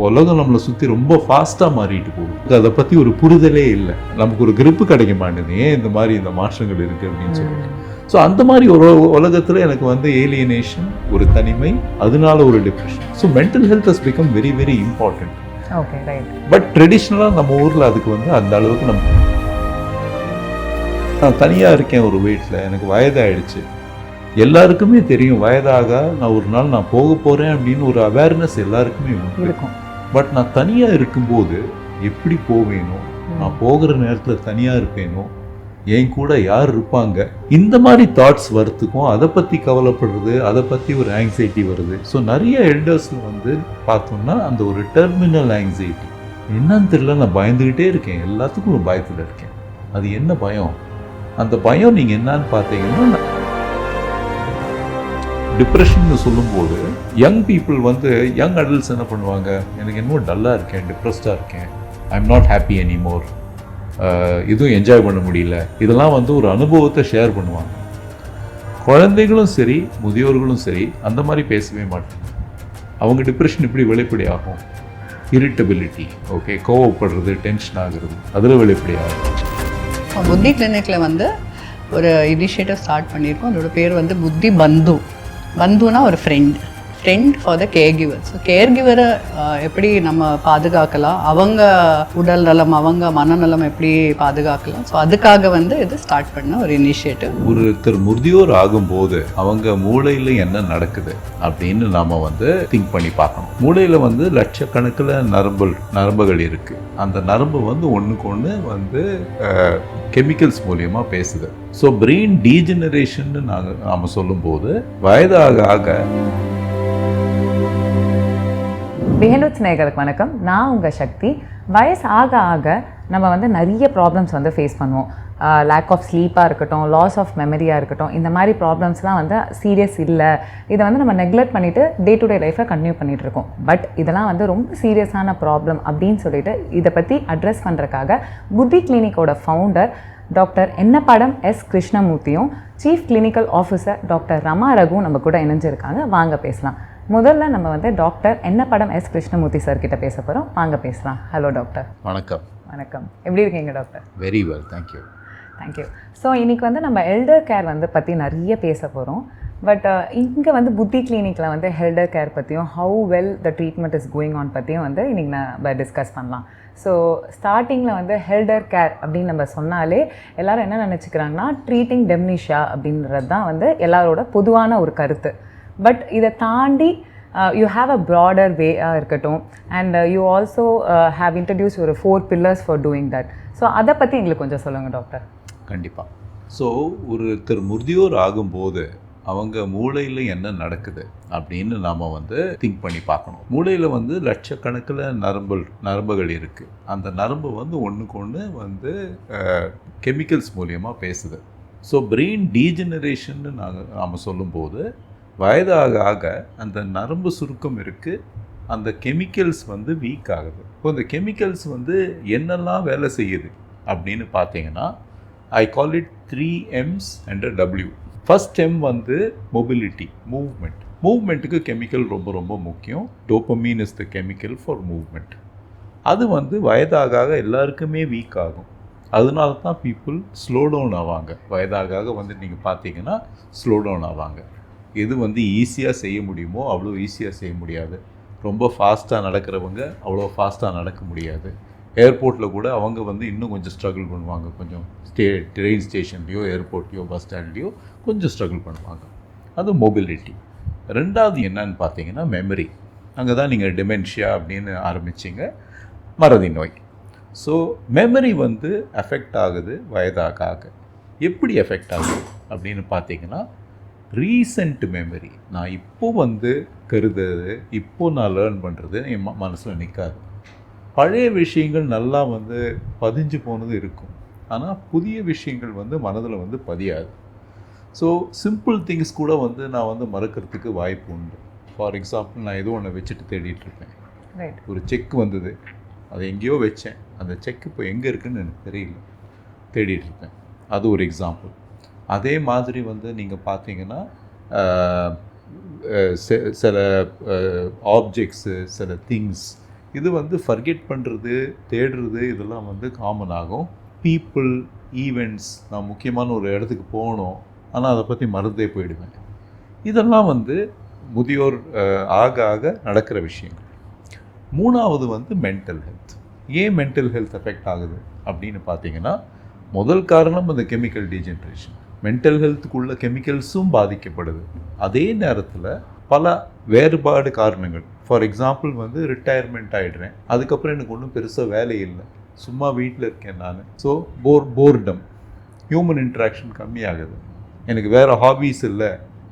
உலகம் நம்மளை சுற்றி ரொம்ப ஃபாஸ்ட்டாக மாறிட்டு போகுது. அதை பற்றி ஒரு புரிதலே இல்லை. நமக்கு ஒரு கிரிப்பு கிடைக்க மாட்டேது, ஏன் இந்த மாதிரி இந்த மாற்றங்கள் இருக்குது அப்படின்னு சொல்லிட்டு. ஸோ அந்த மாதிரி ஒரு உலகத்தில் எனக்கு வந்து ஏலியனேஷன், ஒரு தனிமை, அதனால ஒரு depression. So mental health has become very very important. Okay, right. But ட்ரெடிஷ்னலாக நம்ம ஊரில் அதுக்கு வந்து அந்த அளவுக்கு நான் தனியாக இருக்கேன் ஒரு வீட்டில், எனக்கு வயதாகிடுச்சு, எல்லாருக்குமே தெரியும் வயதாக நான் ஒரு நாள் நான் போக போகிறேன் அப்படின்னு ஒரு அவேர்னஸ் எல்லாருக்குமே இருக்கும். பட் நான் தனியாக இருக்கும்போது எப்படி போவேனோ, நான் போகிற நேரத்தில் தனியாக இருப்பேனோ, என் கூட யார் இருப்பாங்க, இந்த மாதிரி தாட்ஸ் வரத்துக்கும் அதை பற்றி கவலைப்படுறது, அதை பற்றி ஒரு ஆங்ஸைட்டி வருது. ஸோ நிறைய எல்டர்ஸில் வந்து பார்த்தோம்னா அந்த ஒரு டெர்மினல் ஆங்ஸைட்டி என்னன்னு தெரியல, நான் பயந்துக்கிட்டே இருக்கேன், எல்லாத்துக்கும் ஒரு பயத்தில் இருக்கேன். அது என்ன பயம்? அந்த பயம் நீங்கள் என்னன்னு பார்த்தீங்கன்னா, டிப்ரெஷன் சொல்லும்போது யங் பீப்புள் வந்து, யங் அடல்ட்ஸ் என்ன பண்ணுவாங்க, எனக்கு என்னமோ டல்லாக இருக்கேன், டிப்ரெஸ்டாக இருக்கேன், I am not happy anymore, இதுவும் என்ஜாய் பண்ண முடியல, இதெல்லாம் வந்து ஒரு அனுபவத்தை ஷேர் பண்ணுவாங்க. குழந்தைகளும் சரி முதியோர்களும் சரி அந்த மாதிரி பேசவே மாட்டாங்க. அவங்க டிப்ரெஷன் இப்படி வெளிப்படை ஆகும், இரிட்டபிலிட்டி, ஓகே, கோவப்படுறது, டென்ஷன் ஆகுறது, அதில் வெளிப்படை ஆகும். புத்தி கிளினிக்கில் வந்து ஒரு இனிஷியேட்டிவ் ஸ்டார்ட் பண்ணியிருக்கோம். அதோட பேர் வந்து புத்தி பந்து. பந்துனா ஒரு friend for the caregiver. So கேர் கிவரை எப்படி நம்ம பாதுகாக்கலாம், அவங்க உடல் நலம், அவங்க மனநலம் எப்படி பாதுகாக்கலாம், ஸோ அதுக்காக வந்து இது ஸ்டார்ட் பண்ண ஒரு இனிஷியேட்டிவ். ஒருத்தர் முதியோர் ஆகும்போது அவங்க மூளையில் என்ன நடக்குது அப்படின்னு நாம் வந்து திங்க் பண்ணி பார்க்கணும். மூளையில் வந்து லட்சக்கணக்கில் நரம்புகள் இருக்குது. அந்த நரம்பு வந்து ஒன்றுக்கு ஒன்று வந்து கெமிக்கல்ஸ் மூலியமாக பேசுது. ஸோ பிரெயின் டீஜெனரேஷன் நாம் சொல்லும்போது வயதாக ஆக. பிஹேண்ட்வுட்ஸ் நேயர்களுக்கு வணக்கம். நான் உங்கள் சக்தி. வயசு ஆக ஆக நம்ம வந்து நிறைய ப்ராப்ளம்ஸ் வந்து ஃபேஸ் பண்ணுவோம். லேக் ஆஃப் ஸ்லீப்பாக இருக்கட்டும், லாஸ் ஆஃப் மெமரியாக இருக்கட்டும், இந்த மாதிரி ப்ராப்ளம்ஸ்லாம் வந்து சீரியஸ் இல்லை, இதை வந்து நம்ம நெக்லெக்ட் பண்ணிவிட்டு டே டு டே லைஃப்பை கண்டினியூ பண்ணிகிட்ருக்கோம். பட் இதெல்லாம் வந்து ரொம்ப சீரியஸான ப்ராப்ளம் அப்படின்னு சொல்லிட்டு இதை பற்றி அட்ரஸ் பண்ணுறதுக்காக புத்தி கிளினிக்கோட ஃபவுண்டர் டாக்டர் என்னப்படம் எஸ் கிருஷ்ணமூர்த்தியும் chief clinical officer doctor Rama Raghu நம்ம கூட இணைஞ்சிருக்காங்க. வாங்க பேசலாம். முதல்ல நம்ம வந்து டாக்டர் என்னப்படம் எஸ் கிருஷ்ணமூர்த்தி சார் கிட்ட பேச போகிறோம். வாங்க பேசலாம். Hello doctor. வணக்கம். வணக்கம். எப்படி இருக்கீங்க doctor? Very well, thank you. Thank you. So இன்றைக்கி வந்து நம்ம எல்டர் கேர் வந்து பற்றி நிறைய பேச போகிறோம். பட் இங்கே வந்து புத்தி கிளினிக்கில் வந்து எல்டர் கேர் பற்றியும் how well the treatment is going on பற்றியும் வந்து இன்றைக்கி நம்ம டிஸ்கஸ் பண்ணலாம். ஸோ ஸ்டார்டிங்கில் வந்து எல்டர் கேர் அப்படின்னு நம்ம சொன்னாலே எல்லோரும் என்ன நினச்சிக்கிறாங்கன்னா ட்ரீட்டிங் டெம்னிஷியா அப்படின்றது தான் வந்து எல்லாரோட பொதுவான ஒரு கருத்து. பட் இதை தாண்டி யூ ஹாவ் அ ப்ராடர் வேயாக இருக்கட்டும், and you also have introduce ஒரு 4 pillars for doing that. So அதை பற்றி எங்களுக்கு கொஞ்சம் சொல்லுங்கள் டாக்டர். கண்டிப்பாக. ஸோ ஒருத்தர் முதியோர் ஆகும்போது அவங்க மூளையில் என்ன நடக்குது அப்படின்னு நாம் வந்து திங்க் பண்ணி பார்க்கணும். மூளையில் வந்து லட்சக்கணக்கில் நரம்புகள் இருக்குது. அந்த நரம்பு வந்து ஒன்றுக்கு ஒன்று வந்து கெமிக்கல்ஸ் மூலியமாக பேசுது. ஸோ பிரெயின் டீஜெனரேஷன் நாம் சொல்லும்போது வயதாக ஆக அந்த நரம்பு சுருக்கம் இருக்குது, அந்த கெமிக்கல்ஸ் வந்து வீக் ஆகுது. இப்போ இந்த கெமிக்கல்ஸ் வந்து என்னெல்லாம் வேலை செய்யுது அப்படின்னு பார்த்தீங்கன்னா, I call it 3 M's and a W. First M வந்து மொபிலிட்டி, மூவ்மெண்ட்டுக்கு கெமிக்கல் ரொம்ப ரொம்ப முக்கியம். Dopamine is the chemical for movement. அது வந்து வயதாக எல்லாருக்குமே வீக் ஆகும். அதனால தான் பீப்புள் ஸ்லோ டவுன் ஆவாங்க. வயதாக வந்து நீங்கள் பார்த்தீங்கன்னா ஸ்லோ டவுன் ஆவாங்க. எது வந்து ஈஸியாக செய்ய முடியுமோ அவ்வளோ ஈஸியாக செய்ய முடியாது. ரொம்ப ஃபாஸ்ட்டாக நடக்கிறவங்க அவ்வளோ ஃபாஸ்ட்டாக நடக்க முடியாது. ஏர்போர்ட்டில் கூட அவங்க வந்து இன்னும் கொஞ்சம் ஸ்ட்ரகிள் பண்ணுவாங்க. கொஞ்சம் ட்ரெயின் ஸ்டேஷன்லேயோ ஏர்போர்ட்லேயோ பஸ் ஸ்டாண்ட்லேயோ கொஞ்சம் ஸ்ட்ரகிள் பண்ணுவாங்க. அது மொபிலிட்டி. ரெண்டாவது என்னன்னு பார்த்தீங்கன்னா மெமரி. அங்கே தான் நீங்கள் டிமென்ஷியா அப்படின்னு ஆரம்பிச்சிங்க, மறதி நோய். ஸோ மெமரி வந்து எஃபெக்ட் ஆகுது வயதாக ஆக. எப்படி எஃபெக்ட் ஆகுது அப்படின்னு பார்த்தீங்கன்னா, ரீசெண்ட் மெமரி, நான் இப்போது வந்து கருதுறது, இப்போது நான் லேர்ன் பண்ணுறது என் மனசில் நிற்காது. பழைய விஷயங்கள் நல்லா வந்து பதிஞ்சு போனது இருக்கும், ஆனால் புதிய விஷயங்கள் வந்து மனதில் வந்து பதியாது. ஸோ சிம்பிள் திங்ஸ் கூட வந்து நான் வந்து மறக்கிறதுக்கு வாய்ப்பு உண்டு. ஃபார் எக்ஸாம்பிள், நான் ஏதோ ஒன்று வச்சுட்டு தேடிட்டுருப்பேன். ஒரு செக் வந்தது, அதை எங்கேயோ வச்சேன், அந்த செக் இப்போ எங்கே இருக்குதுன்னு எனக்கு தெரியல, தேடிட்டுருப்பேன். அது ஒரு எக்ஸாம்பிள். அதே மாதிரி வந்து நீங்கள் பார்த்தீங்கன்னா சில ஆப்ஜெக்ட்ஸு, சில திங்ஸ் இது வந்து ஃபர்கெட் பண்ணுறது, தேடுறது இதெல்லாம் வந்து காமன் ஆகும். பீப்புள், ஈவெண்ட்ஸ், நான் முக்கியமான ஒரு இடத்துக்கு போகணும், ஆனால் அதை பற்றி மறந்தே போயிடுவேன். இதெல்லாம் வந்து முதியோர் ஆக ஆக நடக்கிற விஷயங்கள். 3வது வந்து மென்டல் ஹெல்த். ஏன் மென்டல் ஹெல்த் எஃபெக்ட் ஆகுது அப்படின்னு பார்த்தீங்கன்னா, முதல் காரணம் அந்த கெமிக்கல் டீஜென்ரேஷன். மென்டல் ஹெல்த்துக்குள்ள கெமிக்கல்ஸும் பாதிக்கப்படுது. அதே நேரத்தில் பல வேறுபாடு காரணங்கள். ஃபார் எக்ஸாம்பிள் வந்து ரிட்டையர்மெண்ட் ஆகிடுறேன், அதுக்கப்புறம் எனக்கு ஒன்றும் பெருசாக வேலை இல்லை, சும்மா வீட்டில் இருக்கேன் நான். ஸோ போர்டம், ஹியூமன் இன்ட்ராக்ஷன் கம்மியாகுது, எனக்கு வேறு ஹாபீஸ் இல்லை,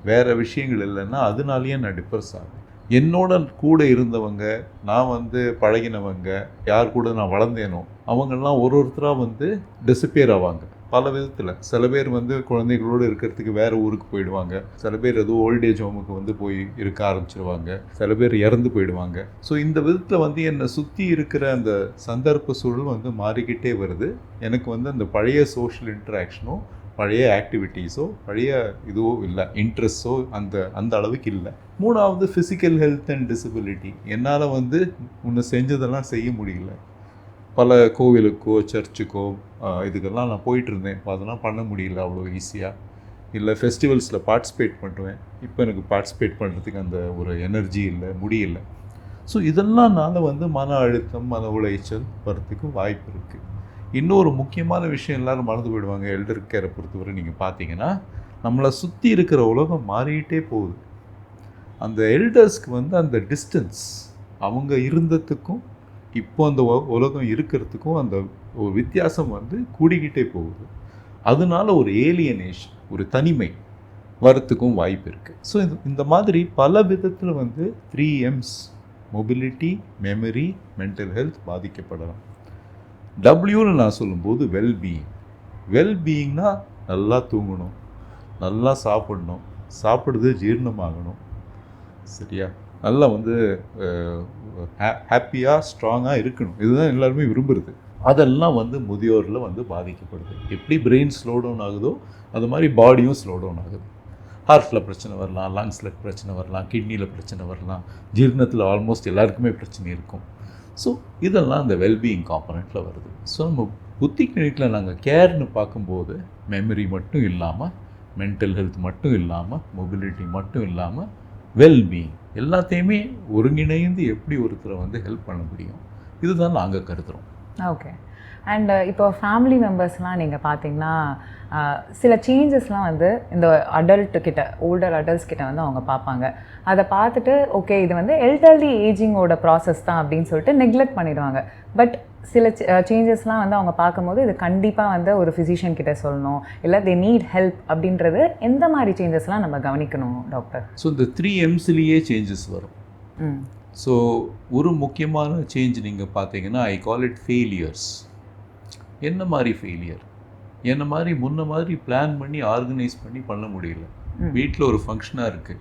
வேறு விஷயங்கள் இல்லைன்னா அதனாலேயே நான் டிப்ரெஸ் ஆகுது. என்னோட கூட இருந்தவங்க, நான் வந்து பழகினவங்க, யார் கூட நான் வளர்ந்தேனோ அவங்கெல்லாம் ஒருத்தராக வந்து டிஸப்பியர் ஆவாங்க பல விதத்தில். சில பேர் வந்து குழந்தைகளோடு இருக்கிறதுக்கு வேறு ஊருக்கு போயிடுவாங்க, சில பேர் ஏதோ ஓல்டேஜ் ஹோமுக்கு வந்து போய் இருக்க ஆரம்பிச்சிருவாங்க, சில பேர் இறந்து போயிடுவாங்க. ஸோ இந்த விதத்தில் வந்து என்னை சுற்றி இருக்கிற அந்த சந்தர்ப்ப சூழல் வந்து மாறிக்கிட்டே வருது. எனக்கு வந்து அந்த பழைய சோஷியல் இன்ட்ராக்ஷனோ, பழைய ஆக்டிவிட்டீஸோ, பழைய இதுவோ இல்லை, இன்ட்ரெஸ்ட்டோ அந்த அளவுக்கு இல்லை. 3வது ஃபிசிக்கல் ஹெல்த் அண்ட் டிசபிலிட்டி. என்னால் வந்து முன்ன செஞ்சதெல்லாம் செய்ய முடியல. பல கோவிலுக்கோ சர்ச்சுக்கோ இதுக்கெல்லாம் நான் போயிட்டு இருந்தேன், இப்போ அதெல்லாம் பண்ண முடியல அவ்வளோ ஈஸியாக. இல்லை ஃபெஸ்டிவல்ஸில் பார்ட்டிசிபேட் பண்ணுவேன், இப்போ எனக்கு பார்ட்டிசிபேட் பண்ணுறதுக்கு அந்த ஒரு எனர்ஜி இல்லை, முடியல. ஸோ இதெல்லாம்னால வந்து மன அழுத்தம், மன உளைச்சல் வரத்துக்கு வாய்ப்பு இருக்குது. இன்னொரு முக்கியமான விஷயம் எல்லோரும் மறந்து போயிடுவாங்க எல்டர் கேரை பொறுத்தவரை. நீங்கள் பார்த்தீங்கன்னா நம்மளை சுற்றி இருக்கிற உலகம் மாறிக்கிட்டே போகுது. அந்த எல்டர்ஸ்க்கு வந்து அந்த டிஸ்டன்ஸ், அவங்க இருந்ததுக்கும் இப்போ அந்த உலகம் இருக்கிறதுக்கும் அந்த ஒரு வித்தியாசம் வந்து கூடிக்கிட்டே போகுது. அதனால ஒரு ஏலியனேஷன், ஒரு தனிமை வரத்துக்கும் வாய்ப்பு இருக்குது. ஸோ இந்த மாதிரி பல விதத்தில் வந்து 3M's mobility, memory, mental health பாதிக்கப்படலாம். டபிள்யூன்னு நான் சொல்லும்போது வெல்பீயிங்னா நல்லா தூங்கணும், நல்லா சாப்பிடணும், சாப்பிடுறது ஜீரணமாகணும், சரியா, நல்லா வந்து ஹாப்பியாக ஸ்ட்ராங்காக இருக்கணும். இதுதான் எல்லாருமே விரும்புகிறது. அதெல்லாம் வந்து முதியோரில் வந்து பாதிக்கப்படுது. எப்படி பிரெயின் ஸ்லோ டவுன் ஆகுதோ அது மாதிரி பாடியும் ஸ்லோ டவுன் ஆகுது. ஹார்ட்டில் பிரச்சனை வரலாம், லங்ஸில் பிரச்சனை வரலாம், கிட்னியில் பிரச்சனை வரலாம், ஜீரணத்தில் ஆல்மோஸ்ட் எல்லாருக்குமே பிரச்சனை இருக்கும். ஸோ இதெல்லாம் அந்த வெல்பீயிங் காம்பனண்ட்டில் வருது. ஸோ நம்ம புத்தி கிளினிக்கில் நாங்கள் கேர்னு பார்க்கும்போது மெமரி மட்டும் இல்லாமல், மென்டல் ஹெல்த் மட்டும் இல்லாமல், மொபிலிட்டி மட்டும் இல்லாமல், வெல்பீயிங் எல்லாத்தையுமே ஒருங்கிணைந்து எப்படி ஒருத்தரை வந்து ஹெல்ப் பண்ண முடியும், இதுதான் நாங்கள் கருதுகிறோம். ஓகே. அண்ட் இப்போ ஃபேமிலி மெம்பர்ஸ்லாம் நீங்கள் பார்த்தீங்கன்னா சில சேஞ்சஸ்லாம் வந்து இந்த அடல்ட்டுக்கிட்ட, ஓல்டர் அடல்ட்ஸ் கிட்ட வந்து அவங்க பார்ப்பாங்க. அதை பார்த்துட்டு ஓகே இது வந்து எல்டர்லி ஏஜிங்கோட ப்ராசஸ் தான் அப்படின்னு சொல்லிட்டு நெக்லெக்ட் பண்ணிடுவாங்க. பட் சில சேஞ்சஸ்லாம் வந்து அவங்க பார்க்கும்போது இது கண்டிப்பாக வந்து ஒரு ஃபிசிஷியன் கிட்ட சொல்லணும், இல்லை தே நீட் ஹெல்ப் அப்படின்றது எந்த மாதிரி சேஞ்சஸ்லாம் நம்ம கவனிக்கணும் டாக்டர்? ஸோ இந்த 3Mஸ்லேயே சேஞ்சஸ் வரும். ஸோ ஒரு முக்கியமான சேஞ்ச் நீங்கள் பார்த்தீங்கன்னா ஐ கால் இட் ஃபெயிலியர்ஸ். என்ன மாதிரி ஃபெயிலியர்? என்ன மாதிரி முன்ன மாதிரி பிளான் பண்ணி ஆர்கனைஸ் பண்ண முடியல. வீட்டில் ஒரு ஃபங்க்ஷனாக இருக்குது,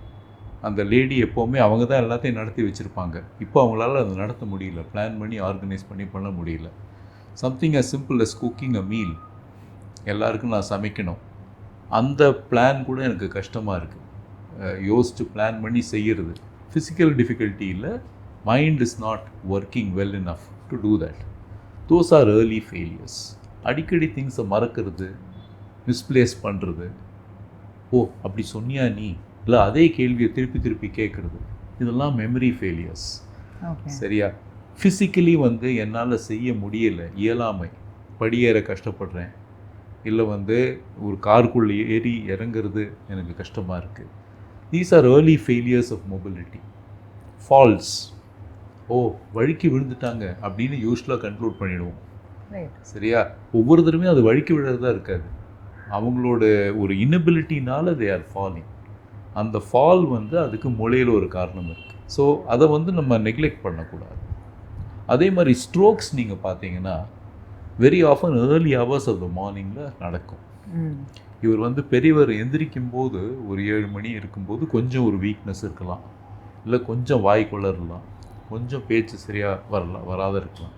அந்த லேடி எப்போவுமே அவங்க தான் எல்லாத்தையும் நடத்தி வச்சுருப்பாங்க, இப்போ அவங்களால அதை நடத்த முடியல, பிளான் பண்ணி ஆர்கனைஸ் பண்ண முடியல. Something as simple as cooking a meal, எல்லாருக்கும் நான் சமைக்கணும், அந்த பிளான் கூட எனக்கு கஷ்டமாக இருக்குது. யோசித்து பிளான் பண்ணி செய்கிறது. ஃபிசிக்கல் டிஃபிகல்ட்டி இல்லை, mind is not working well enough to do that. Those are early failures. அடிக்கடி திங்ஸை மறக்கிறது, மிஸ்பிளேஸ் பண்ணுறது, ஓ அப்படி சொன்னியா நீ, இல்லை அதே கேள்வியை திருப்பி கேட்குறது, இதெல்லாம் மெமரி ஃபெயிலியர்ஸ். சரியா? ஃபிசிக்கலி வந்து என்னால் செய்ய முடியலை, இயலாமை, படியேற கஷ்டப்படுறேன், இல்லை வந்து ஒரு காருக்குள்ளே ஏறி இறங்குறது எனக்கு கஷ்டமாக இருக்குது. These are early failures of mobility. Falls, ஓ வழுக்கி விழுந்துட்டாங்க அப்படின்னு யூஸ்வலாக கன்க்ளூட் பண்ணிடுவோம். சரியா? ஒவ்வொருத்தருமே அது வழுக்கி விழுறதா இருக்காது, அவங்களோட ஒரு இன்னபிலிட்டினால தே ஆர் ஃபாலிங். அந்த ஃபால் வந்து அதுக்கு மூளையில் ஒரு காரணம் இருக்குது. ஸோ அதை வந்து நம்ம நெக்லெக்ட் பண்ணக்கூடாது. அதே மாதிரி ஸ்ட்ரோக்ஸ் நீங்கள் பார்த்தீங்கன்னா very often early hours of the மார்னிங்கில் நடக்கும். இவர் வந்து பெரியவர் எந்திரிக்கும் போது ஒரு 7 மணி இருக்கும்போது கொஞ்சம் ஒரு வீக்னஸ் இருக்கலாம், இல்லை கொஞ்சம் வாய் குளறலாம், கொஞ்சம் பேச்சு சரியாக வராத இருக்கலாம்.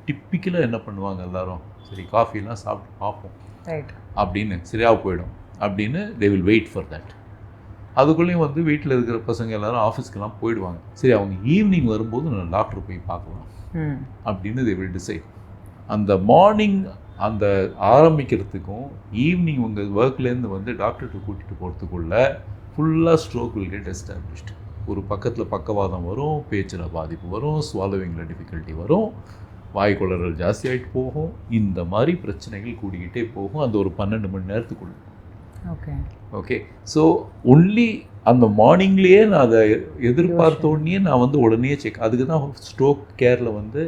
டிப்பிக்கலாக என்ன பண்ணுவாங்க எல்லாரும், சரி காஃபிலாம் சாப்பிட்டு பார்ப்போம் அப்படின்னு, சரியாக போயிடும் அப்படின்னு they will wait for that. அதுக்குள்ளேயும் வந்து வீட்டில் இருக்கிற பசங்க எல்லோரும் ஆஃபீஸ்க்கெல்லாம் போயிடுவாங்க. சரி அவங்க ஈவினிங் வரும்போது நான் டாக்டர் போய் பார்க்கலாம் அப்படின்னு they will decide. அந்த மார்னிங் அந்த ஆரம்பிக்கிறதுக்கும் ஈவினிங் உங்கள் ஒர்க்லேருந்து வந்து டாக்டர்கிட்ட கூட்டிகிட்டு போகிறதுக்குள்ள ஃபுல்லாக ஸ்ட்ரோக் will get established. ஒரு பக்கத்தில் பக்கவாதம் வரும், பேச்சில் பாதிப்பு வரும், ஸ்வாலோவிங்கில் டிஃபிகல்ட்டி வரும், வாய் குளறல் ஜாஸ்தியாகிட்டு போகும். இந்த மாதிரி பிரச்சனைகள் கூடிக்கிட்டே போகும் அந்த ஒரு 12 மணி நேரத்துக்குள்ள. ஓகே ஸோ ஒன்லி அந்த மார்னிங்லேயே நான் அதை எதிர்பார்த்த உடனே நான் வந்து உடனே செக். அதுக்கு தான் ஸ்ட்ரோக் கேரில் வந்து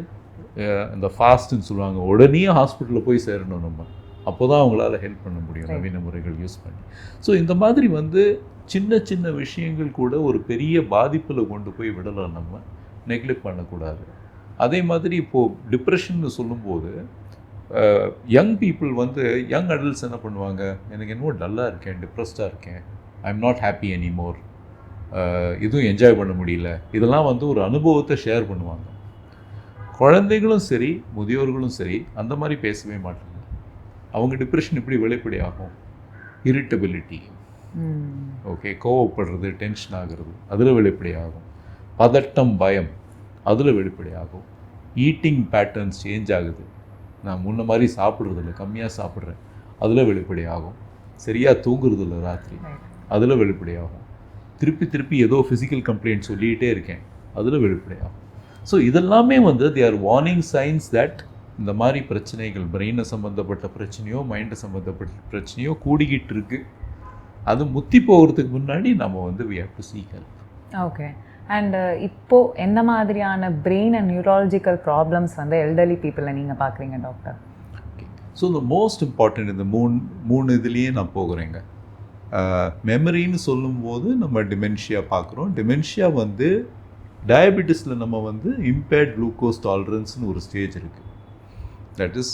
இந்த ஃபாஸ்ட்டுன்னு சொல்லுவாங்க, உடனே ஹாஸ்பிட்டலில் போய் சேரணும் நம்ம, அப்போ தான் அவங்களால ஹெல்ப் பண்ண முடியும் நவீன முறைகள் யூஸ் பண்ணி. ஸோ இந்த மாதிரி வந்து சின்ன சின்ன விஷயங்கள் கூட ஒரு பெரிய பாதிப்பில் கொண்டு போய் விடலாம், நம்ம நெக்லெக்ட் பண்ணக்கூடாது. அதே மாதிரி இப்போது டிப்ரெஷன்னு சொல்லும்போது யங் பீப்புள் வந்து யங் அடல்ட்ஸ் என்ன பண்ணுவாங்க, எனக்கு என்னவோ டல்லாக இருக்கேன், டிப்ரெஸ்டாக இருக்கேன், I am not happy anymore, இதுவும் என்ஜாய் பண்ண முடியல, இதெல்லாம் வந்து ஒரு அனுபவத்தை ஷேர் பண்ணுவாங்க. குழந்தைகளும் சரி முதியோர்களும் சரி அந்த மாதிரி பேசவே மாட்டாங்க. அவங்க டிப்ரெஷன் எப்படி வெளிப்படை ஆகும், இரிட்டபிலிட்டி, ஓகே, கோவப்படுறது, டென்ஷன் ஆகிறது, அதில் வெளிப்படை ஆகும். பதட்டம், பயம், அதில் வெளிப்படை ஆகும். ஈட்டிங் பேட்டர்ன்ஸ் சேஞ்ச் ஆகுது, நான் முன்ன மாதிரி சாப்பிட்றதில்ல, கம்மியாக சாப்பிட்றேன், அதில் வெளிப்படை ஆகும். சரியாக தூங்குறதில்ல ராத்திரி, அதில் வெளிப்படை ஆகும். திருப்பி திருப்பி ஏதோ ஃபிசிக்கல் கம்ப்ளைண்ட் சொல்லிகிட்டே இருக்கேன், அதில் வெளிப்படை ஆகும். ஸோ இதெல்லாமே வந்து they are warning science that இந்த மாதிரி பிரச்சனைகள், பிரெயினை சம்மந்தப்பட்ட பிரச்சனையோ மைண்டை சம்மந்தப்பட்ட பிரச்சனையோ கூடிக்கிட்டு இருக்கு. அது முத்தி போகிறதுக்கு முன்னாடி நம்ம வந்து we have to seek help. Okay. And இப்போது எந்த மாதிரியான பிரெயின் அண்ட் நியூராலஜிக்கல் ப்ராப்ளம்ஸ் வந்து எல்டர்லி பீப்புளில் நீங்கள் பார்க்குறீங்க டாக்டர்? ஓகே, ஸோ இந்த மோஸ்ட் இம்பார்ட்டன்ட் இந்த மூணு இதுலேயே நான் போகிறேங்க. மெமரின்னு சொல்லும்போது நம்ம டிமென்ஷியா பார்க்குறோம். டிமென்ஷியா வந்து டயபெட்டிஸில் நம்ம வந்து இம்பேர்ட் குளுக்கோஸ் டாலரன்ஸ்னு ஒரு ஸ்டேஜ் இருக்குது. தட் இஸ்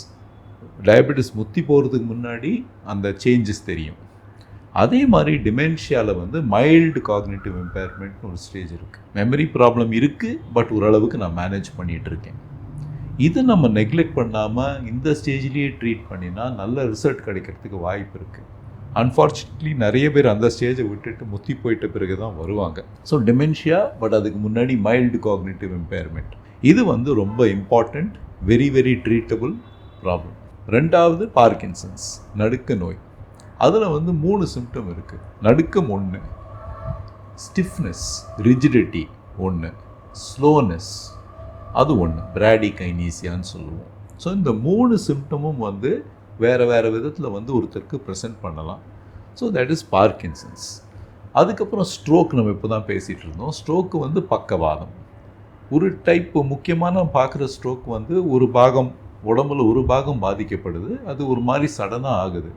டயபெட்டிஸ் முத்தி போகிறதுக்கு முன்னாடி அந்த சேஞ்சஸ் தெரியும். அதே மாதிரி டிமென்ஷியாவில் வந்து மைல்டு காக்னிட்டிவ் இம்பேர்மெண்ட்னு ஒரு ஸ்டேஜ் இருக்குது. மெமரி ப்ராப்ளம் இருக்குது, பட் ஓரளவுக்கு நான் மேனேஜ் பண்ணிகிட்டு இருக்கேன். இது நம்ம நெக்லெக்ட் பண்ணாமல் இந்த ஸ்டேஜ்லேயே ட்ரீட் பண்ணினா நல்ல ரிசல்ட் கிடைக்கிறதுக்கு வாய்ப்பு இருக்குது. அன்ஃபார்ச்சுனேட்லி நிறைய பேர் அந்த ஸ்டேஜை விட்டுட்டு முத்தி போயிட்ட பிறகு தான் வருவாங்க. ஸோ டிமென்ஷியா, பட் அதுக்கு முன்னாடி மைல்டு காக்னிட்டிவ் இம்பேர்மெண்ட், இது வந்து ரொம்ப important, very very treatable problem. ரெண்டாவது பார்க்கின்சன்ஸ், நடுக்க நோய். அதில் வந்து 3 சிம்டம் இருக்குது. நடுக்கம் 1, ஸ்டிஃப்னஸ் ரிஜிடிட்டி 1, ஸ்லோனஸ் அது 1, பிராடிகைனீசியான்னு சொல்லுவோம். ஸோ இந்த 3 சிம்டமும் வந்து வேறு விதத்தில் வந்து ஒருத்தருக்கு ப்ரெசென்ட் பண்ணலாம். So that is Parkinson's. அதுக்கப்புறம் ஸ்ட்ரோக் நம்ம இப்போ தான் பேசிகிட்டு இருந்தோம். ஸ்ட்ரோக்கு வந்து பக்கவாதம். ஒரு டைப் முக்கியமான பார்க்குற ஸ்ட்ரோக் வந்து ஒரு பாகம் உடம்புல ஒரு பாகம் பாதிக்கப்படுது, அது ஒரு மாதிரி சடனாக ஆகுது.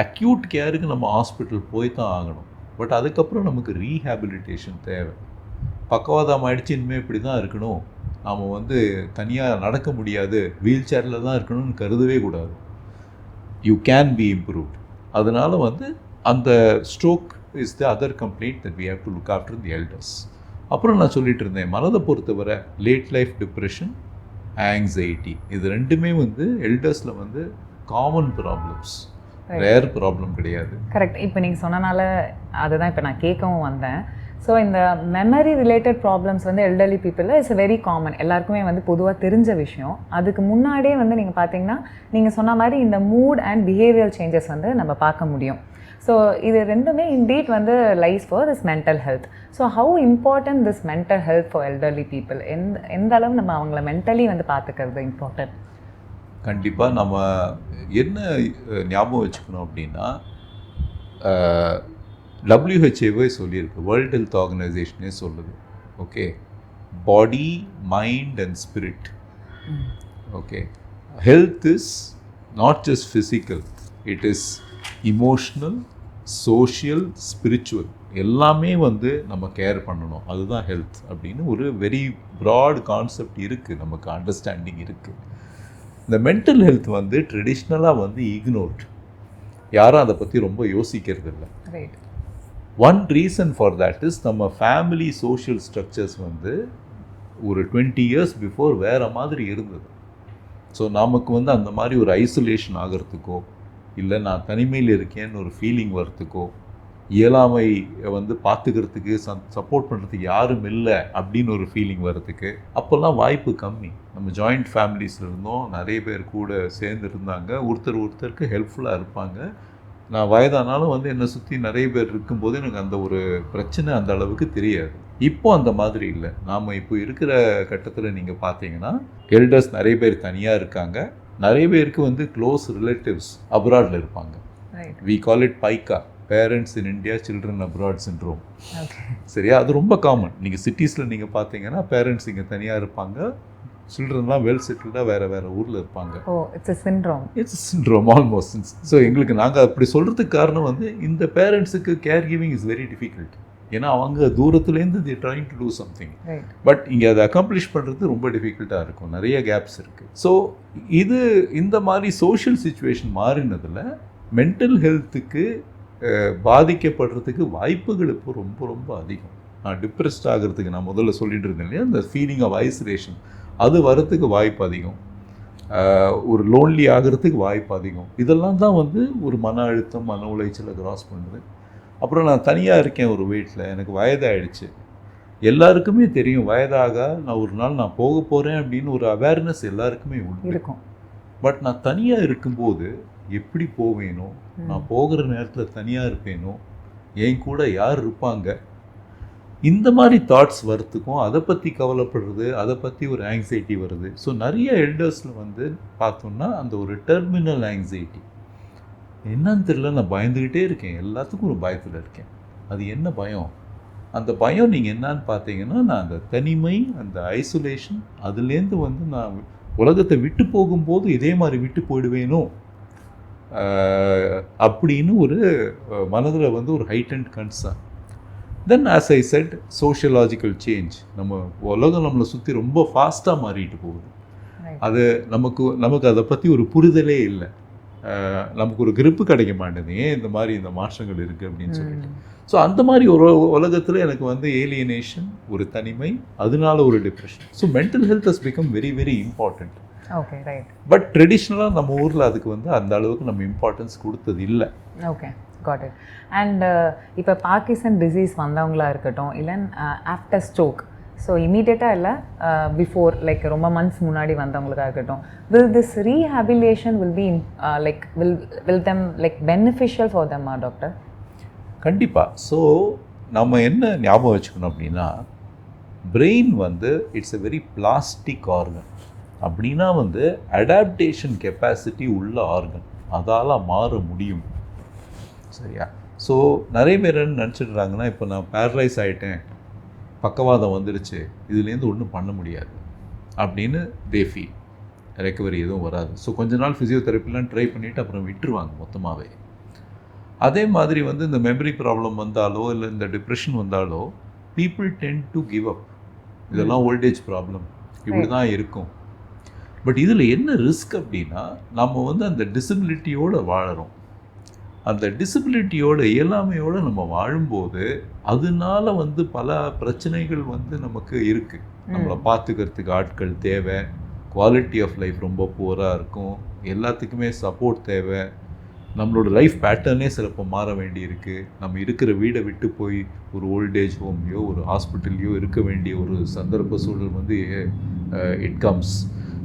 அக்யூட் கேருக்கு நம்ம ஹாஸ்பிட்டல் போய் தான் ஆகணும். பட் அதுக்கப்புறம் நமக்கு ரீஹேபிலிட்டேஷன் தேவை. பக்கவாதம் ஆகிடுச்சு, இனிமேல் இப்படி தான் இருக்கணும், நாம் வந்து தனியாக நடக்க முடியாது, வீல் சேரில் தான் இருக்கணும்னு கருதவே கூடாது. You can be improved. அதனால் வந்து அந்த stroke is the other complaint that we have to look after the elders. அப்புறம் நான் சொல்லிட்டு இருந்தேன், மனதை பொறுத்தவரை லேட் லைஃப் டிப்ரெஷன், ஆங்ஸைட்டி, இது ரெண்டுமே வந்து எல்டர்ஸில் வந்து காமன் ப்ராப்ளம்ஸ், ரேர் ப்ராப்ளம் கிடையாது. கரெக்ட். இப்போ நீங்கள் சொன்னனால அதுதான் இப்போ நான் கேட்கவும் வந்தேன். ஸோ இந்த மெமரி ரிலேட்டட் ப்ராப்ளம்ஸ் வந்து எல்டர்லி பீப்புளில் இட்ஸ் வெரி காமன், எல்லாருக்குமே வந்து பொதுவாக தெரிஞ்ச விஷயம். அதுக்கு முன்னாடியே வந்து நீங்கள் பார்த்தீங்கன்னா நீங்கள் சொன்ன மாதிரி இந்த மூட் அண்ட் பிஹேவியர் சேஞ்சஸ் வந்து நம்ம பார்க்க முடியும். ஸோ இது ரெண்டுமே இன்டீட் வந்து lies for this mental health. So how important this mental health for elderly people? எந்த அளவு நம்ம அவங்கள மென்டலி வந்து பார்த்துக்கிறது இம்பார்ட்டன்ட்? கண்டிப்பாக நம்ம என்ன ஞாபகம் வச்சுக்கணும் அப்படின்னா, WHOவே சொல்லியிருக்கு, வேர்ல்ட் ஹெல்த் ஆர்கனைசேஷனே சொல்லுது, okay, body, mind and spirit. Okay, health is not just physical, it is emotional, social, spiritual, எல்லாமே வந்து நம்ம கேர் பண்ணணும். அதுதான் ஹெல்த் அப்படின்னு ஒரு வெரி ப்ராட் கான்செப்ட் இருக்குது, நமக்கு அண்டர்ஸ்டாண்டிங் இருக்குது. இந்த மென்டல் ஹெல்த் வந்து ட்ரெடிஷ்னலாக வந்து இக்னோர்ட், யாரும் அதை பற்றி ரொம்ப யோசிக்கிறது இல்லை. Right. One reason for that is நம்ம ஃபேமிலி சோஷியல் ஸ்ட்ரக்சர்ஸ் வந்து ஒரு 20 இயர்ஸ் பிஃபோர் வேறு மாதிரி இருந்தது. ஸோ நமக்கு வந்து அந்த மாதிரி ஒரு ஐசோலேஷன் ஆகிறதுக்கோ, இல்லை நான் தனிமையில் இருக்கேன்னு ஒரு ஃபீலிங் வர்றதுக்கோ, இயலாமை வந்து பார்த்துக்கிறதுக்கு சப்போர்ட் பண்ணுறதுக்கு யாரும் இல்லை அப்படின்னு ஒரு ஃபீலிங் வர்றதுக்கு அப்போல்லாம் வாய்ப்பு கம்மி. நம்ம ஜாயிண்ட் ஃபேமிலிஸில் இருந்தோம், நிறைய பேர் கூட சேர்ந்து இருந்தாங்க, ஒருத்தருக்கு ஹெல்ப்ஃபுல்லாக இருப்பாங்க. நான் வயதானாலும் வந்து என்னை சுற்றி நிறைய பேர் இருக்கும்போது எனக்கு அந்த ஒரு பிரச்சனை அந்த அளவுக்கு தெரியாது. இப்போ அந்த மாதிரி இல்லை. நாம் இப்போ இருக்கிற கட்டத்தில் நீங்கள் பார்த்தீங்கன்னா எல்டர்ஸ் நிறைய பேர் தனியாக இருக்காங்க, நிறைய பேருக்கு வந்து க்ளோஸ் ரிலேட்டிவ்ஸ் அப்ராடில் இருப்பாங்க. We call it PICA, parents in India children abroad syndrome. சரியா? அது ரொம்ப காமன். நீங்கள் சிட்டிஸில் நீங்கள் பார்த்தீங்கன்னா பேரண்ட்ஸ் இங்கே தனியாக இருப்பாங்க, சில்ட்ரன்லாம் வெல் செட்டில்டாக வேறு ஊரில் இருப்பாங்க. It's syndrome almost. ஸோ எங்களுக்கு நாங்கள் அப்படி சொல்கிறதுக்கு காரணம் வந்து இந்த பேரண்ட்ஸுக்கு caregiving is very difficult. ஏன்னா அவங்க தூரத்துலேருந்து they trying to do something, but இங்கே அதை அக்கம்ப்ளிஷ் பண்ணுறது ரொம்ப டிஃபிகல்ட்டாக இருக்கும், நிறைய கேப்ஸ் இருக்குது. ஸோ இந்த மாதிரி சோஷியல் சுச்சுவேஷன் மாறினதில் மென்டல் ஹெல்த்துக்கு பாதிக்கப்படுறதுக்கு வாய்ப்புகள் இப்போ ரொம்ப ரொம்ப அதிகம். நான் டிப்ரெஸ்ட் ஆகிறதுக்கு நான் முதல்ல சொல்லிட்டு இருந்தேன் இல்லையா, அந்த ஃபீலிங் ஆஃப் ஐசோலேஷன் அது வரத்துக்கு வாய்ப்பு அதிகம், ஒரு லோன்லி ஆகிறதுக்கு வாய்ப்பு அதிகம். இதெல்லாம் தான் வந்து ஒரு மன அழுத்தம், மன உளைச்சலை கிராஸ் பண்ணுது. அப்புறம் நான் தனியாக இருக்கேன் ஒரு வீட்டில், எனக்கு வயதாகிடுச்சு. எல்லாருக்குமே தெரியும் வயதாக நான் ஒரு நாள் நான் போக போகிறேன் அப்படின்னு ஒரு அவேர்னஸ் எல்லாருக்குமே இருக்கும். பட் நான் தனியாக இருக்கும்போது எப்படி போவேனோ, நான் போகிற நேரத்தில் தனியாக இருப்பேனோ, என் கூட யார் இருப்பாங்க, இந்த மாதிரி தாட்ஸ் வரத்துக்கும் அதை பற்றி கவலைப்படுறது, அதை பற்றி ஒரு ஆங்ஸைட்டி வருது. ஸோ நிறைய எல்டர்ஸில் வந்து பார்த்தோம்னா அந்த ஒரு டெர்மினல் ஆங்ஸைட்டி என்னன்னு தெரியல, நான் பயந்துக்கிட்டே இருக்கேன், எல்லாத்துக்கும் ஒரு பயத்தில் இருக்கேன். அது என்ன பயம்? அந்த பயம் நீங்கள் என்னான்னு பார்த்தீங்கன்னா, நான் அந்த தனிமை, அந்த ஐசோலேஷன், அதுலேருந்து வந்து நான் உலகத்தை விட்டு போகும்போது இதே மாதிரி விட்டு போயிடுவேனோ அப்படின்னு ஒரு மனதில் வந்து ஒரு ஹைட்டன்ட் concern. Then as I set, sociological change. நம்ம உலகம் நம்மளை சுற்றி ரொம்ப ஃபாஸ்ட்டாக மாறிட்டு போகுது. அது நமக்கு அதை பற்றி ஒரு புரிதலே இல்லை. நமக்கு ஒரு கிரிப்பு கிடைக்க மாட்டேது, ஏன் இந்த மாதிரி இந்த மாற்றங்கள் இருக்குது அப்படின்னு சொல்லிட்டு. ஸோ அந்த மாதிரி ஒரு உலகத்தில் எனக்கு வந்து ஏலியனேஷன், ஒரு தனிமை, அதனால ஒரு depression. So mental health has become very very important. Okay, right. But ட்ரெடிஷ்னலாக நம்ம ஊரில் அதுக்கு வந்து அந்த அளவுக்கு நம்ம இம்பார்ட்டன்ஸ் கொடுத்தது இல்லை. Okay, got it. அண்ட் இப்போ பார்க்கின்சன் டிசீஸ் வந்தவங்களா இருக்கட்டும், இல்லை ஆஃப்டர் ஸ்ட்ரோக், ஸோ இமீடியட்டாக இல்லை, பிஃபோர் லைக் ரொம்ப மந்த்ஸ் முன்னாடி வந்தவங்களுக்காக இருக்கட்டும், will this rehabilitation will be like will them like beneficial for them doctor? கண்டிப்பாக. ஸோ நம்ம என்ன ஞாபகம் வச்சுக்கணும் அப்படின்னா, பிரெயின் வந்து it's a very plastic organ. அப்படின்னா வந்து அடாப்டேஷன் கெப்பாசிட்டி உள்ள ஆர்கன், அதால் மாற முடியும். சரியா? ஸோ நிறைய பேர் என்ன நினச்சிடுறாங்கன்னா, இப்போ நான் பேரலைஸ் ஆகிட்டேன், பக்கவாதம் வந்துடுச்சு, இதுலேருந்து ஒன்றும் பண்ண முடியாது அப்படின்னு தே ஃபீல். ரெக்கவரி எதுவும் வராது. ஸோ கொஞ்ச நாள் ஃபிசியோதெரப்பிலாம் ட்ரை பண்ணிவிட்டு அப்புறம் விட்டுருவாங்க மொத்தமாகவே. அதே மாதிரி வந்து இந்த மெமரி ப்ராப்ளம் வந்தாலோ இல்லை இந்த டிப்ரெஷன் வந்தாலோ people tend to give up. இதெல்லாம் ஓல்டேஜ் ப்ராப்ளம், இப்படி தான் இருக்கும். பட் இதில் என்ன ரிஸ்க் அப்படின்னா, நம்ம வந்து அந்த டிசபிலிட்டியோடு வாழறோம். அந்த டிசபிலிட்டியோட, இயலாமையோடு நம்ம வாழும்போது அதனால வந்து பல பிரச்சனைகள் வந்து நமக்கு இருக்குது. நம்மளை பார்த்துக்கிறதுக்கு ஆட்கள் தேவை, குவாலிட்டி ஆஃப் லைஃப் ரொம்ப புவராக இருக்கும், எல்லாத்துக்குமே சப்போர்ட் தேவை, நம்மளோட லைஃப் பேட்டர்னே சிலப்போ மாற வேண்டியிருக்கு, நம்ம இருக்கிற வீடை விட்டு போய் ஒரு ஓல்டேஜ் ஹோம்லையோ ஒரு ஹாஸ்பிட்டல்லையோ இருக்க வேண்டிய ஒரு சந்தர்ப்ப சூழல் வந்து இட் கம்ஸ்.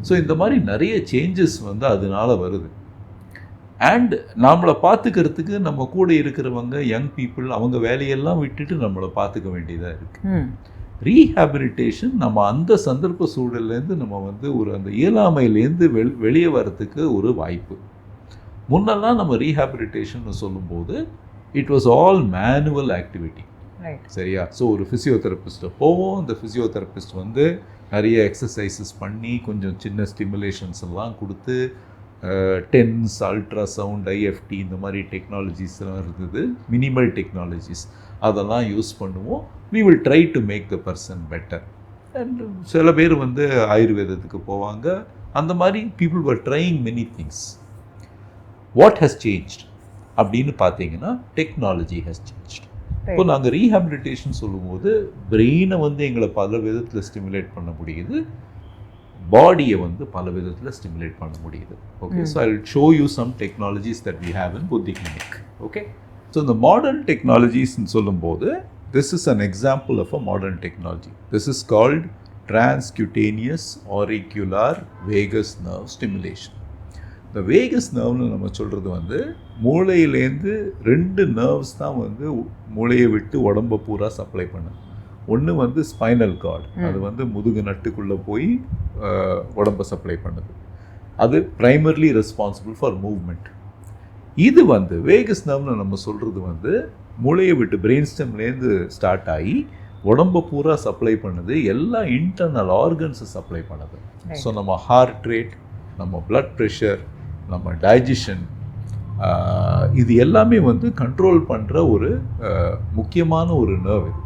ஸோ இந்த மாதிரி நிறைய சேஞ்சஸ் வந்து அதனால வருது. அண்ட் நம்மளை பார்த்துக்கிறதுக்கு நம்ம கூட இருக்கிறவங்க யங் பீப்புள் அவங்க வேலையெல்லாம் விட்டுட்டு நம்மளை பார்த்துக்க வேண்டியதாக இருக்குது. ரீஹாபிலிட்டேஷன் நம்ம அந்த சந்தர்ப்ப சூழல்லேருந்து நம்ம வந்து ஒரு அந்த இயலாமையிலேருந்து வெளியே வர்றதுக்கு ஒரு வாய்ப்பு. முன்னெல்லாம் நம்ம ரீஹாபிலிட்டேஷன் சொல்லும்போது it was all manual activity. சரியா? ஸோ ஒரு ஃபிசியோதெரபிஸ்ட்டை போவோம், அந்த ஃபிசியோதெரபிஸ்ட் வந்து நிறைய எக்ஸசைசஸ் பண்ணி கொஞ்சம் சின்ன ஸ்டிமுலேஷன்ஸ் எல்லாம் கொடுத்து டென்ஸ், அல்ட்ராசவுண்ட், ஐஎஃப்டி இந்த மாதிரி டெக்னாலஜிஸ் எல்லாம் இருந்தது, மினிமல் டெக்னாலஜிஸ், அதெல்லாம் யூஸ் பண்ணுவோம். we will try to make the person better. and சில பேர் வந்து ஆயுர்வேதத்துக்கு போவாங்க. அந்த மாதிரி people were trying many things. what has changed அப்படின்னு பார்த்தீங்கன்னா, டெக்னாலஜி has changed. இப்போ நாங்கள் ரீஹாபிலிட்டேஷன் சொல்லும்போது பிரெயினை வந்து எங்களை பல விதத்தில் ஸ்டிமுலேட் பண்ண முடியுது, பாடியை வந்து பல விதத்தில் ஸ்டிமுலேட் பண்ண முடியுது. Okay, so I will show you some technologies that we have in Buddhi clinic. Okay, so இந்த மாடர்ன் டெக்னாலஜிஸ்ன்னு சொல்லும்போது this is an example of a modern technology. This is called transcutaneous auricular vagus nerve stimulation. இந்த Vegas நர்வ்னு நம்ம சொல்கிறது வந்து மூளையிலேருந்து 2 nerves தான் வந்து மூளையை விட்டு உடம்பை பூரா சப்ளை பண்ணுது. ஒன்று வந்து ஸ்பைனல் கார்டு, அது வந்து முதுகு நட்டுக்குள்ளே போய் உடம்பை சப்ளை பண்ணுது. அது ப்ரைமர்லி ரெஸ்பான்சிபிள் ஃபார் மூவ்மெண்ட். இது வந்து வேகஸ் நர்வ்னு நம்ம சொல்கிறது வந்து மூளையை விட்டு பிரெயின் ஸ்டெம்லேருந்து ஸ்டார்ட் ஆகி உடம்பை பூரா சப்ளை பண்ணுது, எல்லா இன்டர்னல் ஆர்கன்ஸை சப்ளை பண்ணுது. ஸோ நம்ம ஹார்ட் ரேட், நம்ம பிளட் ப்ரெஷர், நம்ம டைஜஷன், இது எல்லாமே வந்து கண்ட்ரோல் பண்ணுற ஒரு முக்கியமான ஒரு நர்வ் இது.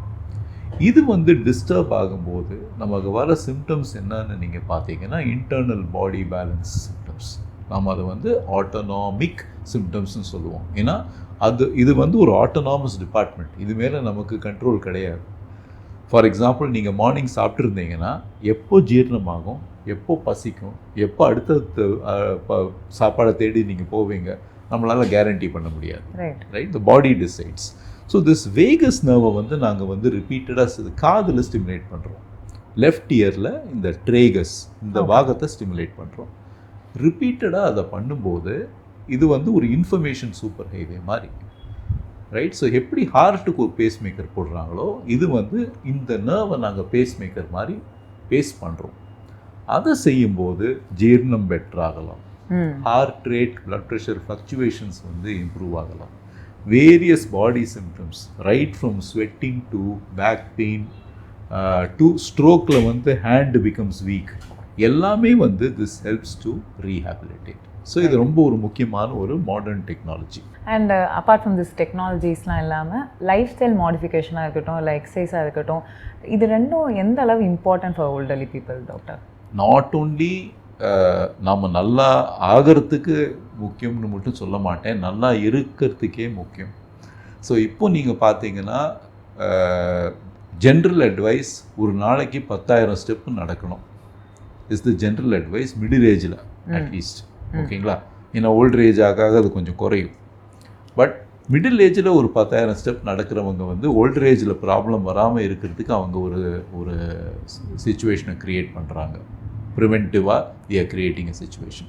இது வந்து டிஸ்டர்ப் ஆகும்போது நமக்கு வர சிம்டம்ஸ் என்னன்னு நீங்கள் பார்த்தீங்கன்னா இன்டர்னல் பாடி பேலன்ஸ் சிம்டம்ஸ். நாம் அதை வந்து ஆட்டோனாமிக் சிம்டம்ஸ்னு சொல்லுவோம். ஏன்னா இது வந்து ஒரு ஆட்டோனாமஸ் டிபார்ட்மெண்ட், இது மேலே நமக்கு கண்ட்ரோல் கிடையாது. ஃபார் எக்ஸாம்பிள், நீங்கள் மார்னிங் சாப்பிட்ருந்தீங்கன்னா எப்போ ஜீரணமாகும், எப்போ பசிக்கும், எப்போ அடுத்த சாப்பாடை தேடி நீங்கள் போவீங்க, நம்மளால் கேரண்டி பண்ண முடியாது. Right, the body decides. So this vagus நர்வை வந்து நாங்கள் வந்து ரிப்பீட்டடாக காதில் ஸ்டிமுலேட் பண்ணுறோம். லெஃப்ட் இயரில் இந்த ட்ரேகஸ், இந்த பாகத்தை ஸ்டிமுலேட் பண்ணுறோம். ரிப்பீட்டடாக அதை பண்ணும்போது இது வந்து ஒரு இன்ஃபர்மேஷன் சூப்பர் ஹைவே மாதிரி. ரைட், ஸோ எப்படி ஹார்ட்டுக்கு ஒரு பேஸ் மேக்கர் போடுறாங்களோ, இது வந்து இந்த நர்வை நாங்கள் பேஸ் மேக்கர் மாதிரி பேஸ் பண்ணுறோம். அதை செய்யும்போது ஜீரணம் பெட்டர் ஆகலாம், heart rate, blood pressure fluctuations வந்து இம்ப்ரூவ் ஆகலாம். Various body symptoms, right from sweating to back pain to ஸ்ட்ரோக்கில் வந்து ஹேண்ட் பிகம்ஸ் வீக், எல்லாமே வந்து this helps to rehabilitate. So இது ரொம்ப ஒரு முக்கியமான ஒரு modern technology. And apart from this டெக்னாலஜிஸ்லாம் இல்லாமல் லைஃப் ஸ்டைல் மாடிஃபிகேஷனாக இருக்கட்டும், இல்லை எக்ஸசைஸாக இருக்கட்டும், இது ரெண்டும் எந்த அளவு important for elderly people doctor? Not only நாம் நல்லா ஆகிறதுக்கு முக்கியம்னு மட்டும் சொல்ல மாட்டேன், நல்லா இருக்கிறதுக்கே முக்கியம். ஸோ இப்போ நீங்கள் பார்த்தீங்கன்னா ஜென்ரல் அட்வைஸ் ஒரு நாளைக்கு 10,000 ஸ்டெப்பு நடக்கணும் is the general advice, middle ஏஜில் அட்லீஸ்ட். ஓகேங்களா? ஏன்னா ஓல்டர் ஏஜ் ஆக அது கொஞ்சம் குறையும். பட் மிடில் ஏஜில் ஒரு 10,000 ஸ்டெப் நடக்கிறவங்க வந்து ஓல்டர் ஏஜில் ப்ராப்ளம் வராமல் இருக்கிறதுக்கு அவங்க ஒரு சிச்சுவேஷனை க்ரியேட் பண்ணுறாங்க. ப்ரிவென்டிவாக they are creating a situation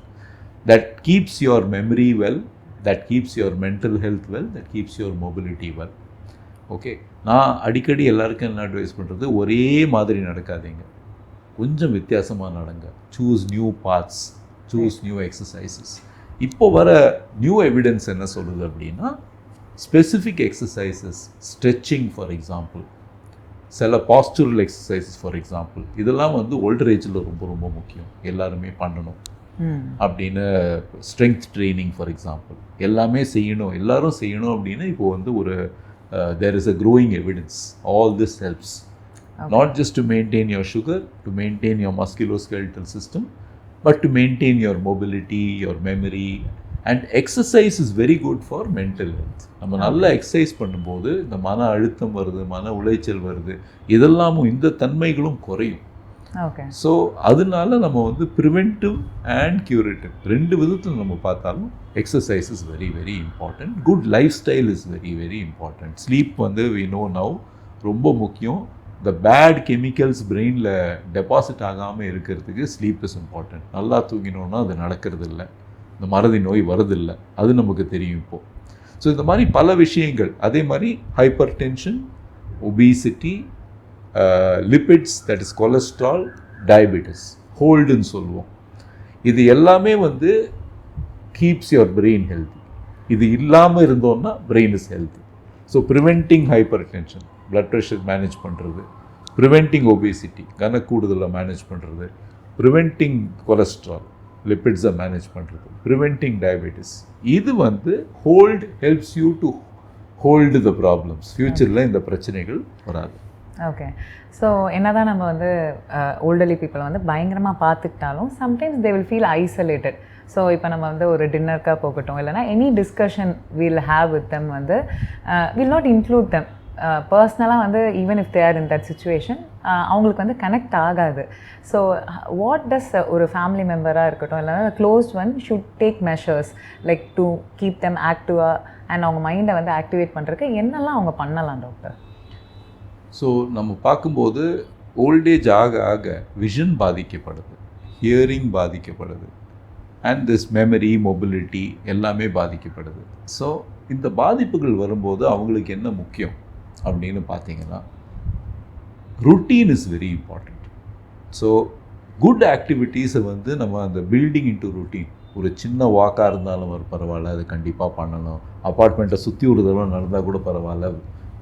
that keeps your memory well, that keeps your mental health well, that keeps your mobility well. Okay, நான் அடிக்கடி எல்லாருக்கும் என்ன அட்வைஸ் பண்ணுறது, ஒரே மாதிரி நடக்காதீங்க, கொஞ்சம் வித்தியாசமாக நடங்க. Choose new paths, choose new exercises. இப்போ வர நியூ எவிடன்ஸ் என்ன சொல்லுது அப்படின்னா, specific exercises, stretching for example, சில பாஸ்டுரல் எக்ஸசைசஸ் ஃபார் எக்ஸாம்பிள், இதெல்லாம் வந்து ஓல்டர் ஏஜில் ரொம்ப ரொம்ப முக்கியம், எல்லாருமே பண்ணணும் அப்படின்னு. ஸ்ட்ரென்த் ட்ரைனிங் ஃபார் எக்ஸாம்பிள், எல்லாமே செய்யணும், எல்லாரும் செய்யணும் அப்படின்னு இப்போ வந்து ஒரு there is a growing evidence. All this helps not just to maintain your sugar, to maintain your musculoskeletal system, but to maintain your mobility, your memory. And exercise is very good for mental health. நம்ம நல்லா exercise பண்ணும்போது இந்த மன அழுத்தம் வருது, மன உளைச்சல் வருது, இதெல்லாமும் இந்த தன்மைகளும் குறையும். ஓகே, ஸோ அதனால நம்ம வந்து ப்ரிவென்டிவ் அண்ட் க்யூரேட்டிவ் ரெண்டு விதத்தில் நம்ம பார்த்தாலும் exercise is very very important. Good life style is very very important. Sleep வந்து we know now ரொம்ப முக்கியம். இந்த பேட் கெமிக்கல்ஸ் பிரெயினில் டெபாசிட் ஆகாமல் இருக்கிறதுக்கு ஸ்லீப் இஸ் இம்பார்ட்டன்ட். நல்லா தூங்கினோன்னா அது நடக்கிறது இல்லை, இந்த மறதி நோய் வருதில்லை, அது நமக்கு தெரியும் இப்போது. ஸோ இந்த மாதிரி பல விஷயங்கள், அதே மாதிரி hypertension, obesity, lipids, that is cholesterol, diabetes, ஹோல்டுன்னு சொல்லுவோம், இது எல்லாமே வந்து கீப்ஸ் யுவர் பிரெயின் ஹெல்த்தி. இது இல்லாமல் இருந்தோன்னா brain is healthy. So preventing hyper tension, blood pressure manage பண்ணுறது, ப்ரிவென்டிங் ஒபேசிட்டி, கனக்கூடுதலை மேனேஜ் பண்ணுறது, ப்ரிவென்டிங் கொலஸ்ட்ரால், லிப்பிட்ஸை மேனேஜ் பண்ணுறது, ப்ரிவென்டிங் டயபெட்டிஸ், இது வந்து helps you to hold the problems. ஃப்யூச்சரில் இந்த பிரச்சனைகள் வராது. ஓகே, ஸோ என்ன தான் நம்ம வந்து ஓல்டர்லி பீப்புளை வந்து பயங்கரமாக பார்த்துக்கிட்டாலும் sometimes they will feel isolated. So இப்போ நம்ம வந்து ஒரு டின்னருக்காக போகட்டும், இல்லைனா any discussion will have with them வந்து வில் நாட் இன்க்ளூட் தெம் பர்சனலாக வந்து even if they are in that situation அவங்களுக்கு வந்து கனெக்ட் ஆகாது. ஸோ வாட் டஸ் ஒரு ஃபேமிலி மெம்பராக இருக்கட்டும் இல்லைனா close one should take measures like to keep them ஆக்டிவாக அண்ட் அவங்க மைண்டை வந்து ஆக்டிவேட் பண்ணுறதுக்கு என்னெல்லாம் அவங்க பண்ணலாம் டாக்டர்? ஸோ நம்ம பார்க்கும்போது ஓல்டேஜ் ஆக ஆக விஷன் பாதிக்கப்படுது, ஹியரிங் பாதிக்கப்படுது, அண்ட் திஸ் மெமரி மொபிலிட்டி எல்லாமே பாதிக்கப்படுது. ஸோ இந்த பாதிப்புகள் வரும்போது அவங்களுக்கு என்ன முக்கியம் அப்படின்னு பார்த்தீங்கன்னா routine is very important. So good ஆக்டிவிட்டீஸை வந்து நம்ம அந்த பில்டிங் இன்டு ருட்டீன், ஒரு சின்ன வாக்காக இருந்தாலும் பரவாயில்ல, அது கண்டிப்பாக பண்ணணும். அப்பார்ட்மெண்ட்டை சுற்றி ஒரு தடவை நடந்தால் கூட பரவாயில்ல,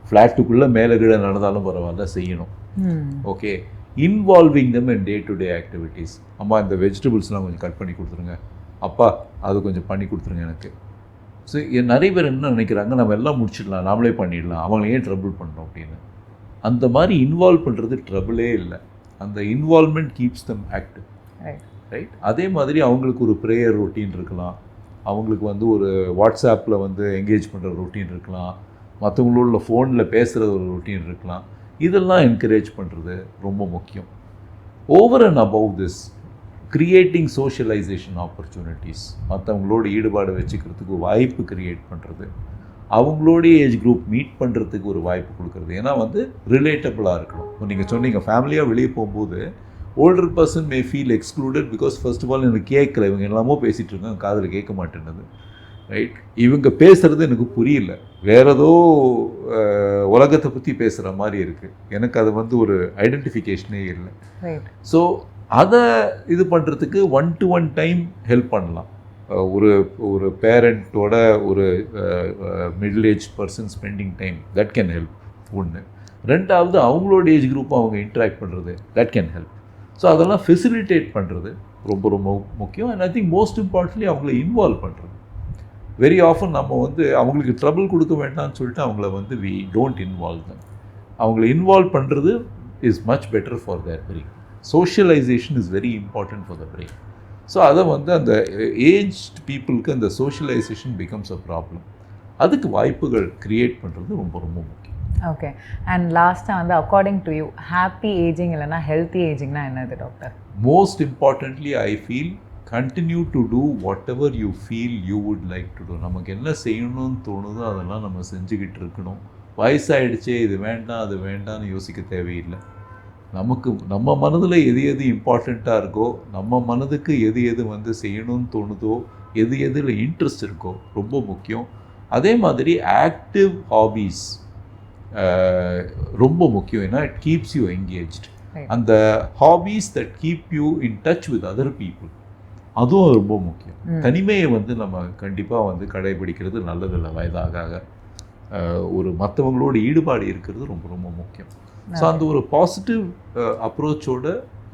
ஃப்ளாட்டுக்குள்ளே மேலே கீழே நடந்தாலும் பரவாயில்ல, செய்யணும். Okay, involving them in day to day activities. அம்மா இந்த வெஜிடபிள்ஸ்லாம் கொஞ்சம் கட் பண்ணி கொடுத்துருங்க, அப்பா அது கொஞ்சம் பண்ணி கொடுத்துருங்க எனக்கு. ஸோ நிறைய பேர் என்ன நினைக்கிறாங்க, நம்ம எல்லாம் முடிச்சிடலாம், நாமளே பண்ணிடலாம், அவங்கள ஏன் ட்ரபிள் பண்ணுறோம் அப்படின்னு. அந்த மாதிரி இன்வால்வ் பண்ணுறது ட்ரபிளே இல்லை. அந்த இன்வால்வ்மெண்ட் கீப்ஸ் தம் ஆக்டிவ், ரைட்? அதே மாதிரி அவங்களுக்கு ஒரு ப்ரேயர் ரொட்டீன் இருக்கலாம், அவங்களுக்கு வந்து ஒரு வாட்ஸ்அப்பில் வந்து என்கேஜ் பண்ணுற ரொட்டீன் இருக்கலாம், மற்றவங்களோட ஃபோனில் பேசுகிற ஒரு ரொட்டீன் இருக்கலாம். இதெல்லாம் என்கரேஜ் பண்ணுறது ரொம்ப முக்கியம். Over and above this, creating socialisation opportunities, மற்றவங்களோட ஈடுபாடு வச்சுக்கிறதுக்கு வாய்ப்பு க்ரியேட் பண்ணுறது, அவங்களோடைய ஏஜ் குரூப் மீட் பண்ணுறதுக்கு ஒரு வாய்ப்பு கொடுக்குறது. ஏன்னா வந்து ரிலேட்டபிளாக இருக்கணும். இப்போ நீங்கள் சொன்னீங்க ஃபேமிலியாக வெளியே போகும்போது older person may feel excluded because first of all எனக்கு கேட்கல, இவங்க எல்லாமோ பேசிகிட்டு இருக்காங்க, காதில் கேட்க மாட்டேன்னது, ரைட்? இவங்க பேசுகிறது எனக்கு புரியல, வேறு ஏதோ உலகத்தை பற்றி பேசுகிற மாதிரி இருக்குது, எனக்கு அது வந்து ஒரு ஐடென்டிஃபிகேஷனே இல்லை. ஸோ அதை இது பண்ணுறதுக்கு 1-to-1 டைம் ஹெல்ப் பண்ணலாம். ஒரு பேரண்ட்டோட ஒரு middle age person spending time, that can help. ஒன்று. ரெண்டாவது அவங்களோட ஏஜ் குரூப் அவங்க இன்ட்ராக்ட் பண்ணுறது, தட் கேன் ஹெல்ப். ஸோ அதெல்லாம் ஃபெசிலிட்டேட் பண்ணுறது ரொம்ப ரொம்ப முக்கியம். And I think most importantly அவங்கள இன்வால்வ் பண்ணுறது. வெரி ஆஃபன் நம்ம வந்து அவங்களுக்கு ட்ரபிள் கொடுக்க வேண்டாம்னு சொல்லிட்டு அவங்கள வந்து வி டோன்ட் இன்வால்வ் தம். அவங்கள இன்வால்வ் பண்ணுறது is much better for their brain. Socialisation is very important for the brain. So அதை வந்து அந்த ஏஜ்ட் பீப்புளுக்கு அந்த சோஷியலைசேஷன் பிகம்ஸ் அ ப்ராப்ளம். அதுக்கு வாய்ப்புகள் க்ரியேட் பண்ணுறது ரொம்ப ரொம்ப முக்கியம். ஓகே, அண்ட் லாஸ்ட்டாக வந்து according to you happy ageing இல்லைனா ஹெல்த்தி ஏஜிங்னா என்னது doctor? Most importantly I feel continue to do whatever you feel you would like to do. நமக்கு என்ன செய்யணும்னு தோணுதோ அதெல்லாம் நம்ம செஞ்சுக்கிட்டு இருக்கணும். வயசாகிடுச்சே இது வேண்டாம் அது வேண்டாம்னு யோசிக்க தேவையில்லை. நமக்கு நம்ம மனதில் எது எது இம்பார்ட்டண்ட்டாக இருக்கோ, நம்ம மனதுக்கு எது எது வந்து செய்யணும்னு தோணுதோ, எது எதில் இன்ட்ரெஸ்ட் இருக்கோ ரொம்ப முக்கியம். அதே மாதிரி ஆக்டிவ் ஹாபீஸ் ரொம்ப முக்கியம். ஏன்னா இட் கீப்ஸ் யூ என்கேஜ்ட். அந்த hobbies that keep you in touch with other people, அதுவும் ரொம்ப முக்கியம். தனிமையை வந்து நம்ம கண்டிப்பாக வந்து கடைபிடிக்கிறது நல்லதில்லை. வயதாக ஒரு மற்றவங்களோட ஈடுபாடு இருக்கிறது ரொம்ப ரொம்ப முக்கியம். ஸோ அந்த ஒரு பாசிட்டிவ் அப்ரோச்சோட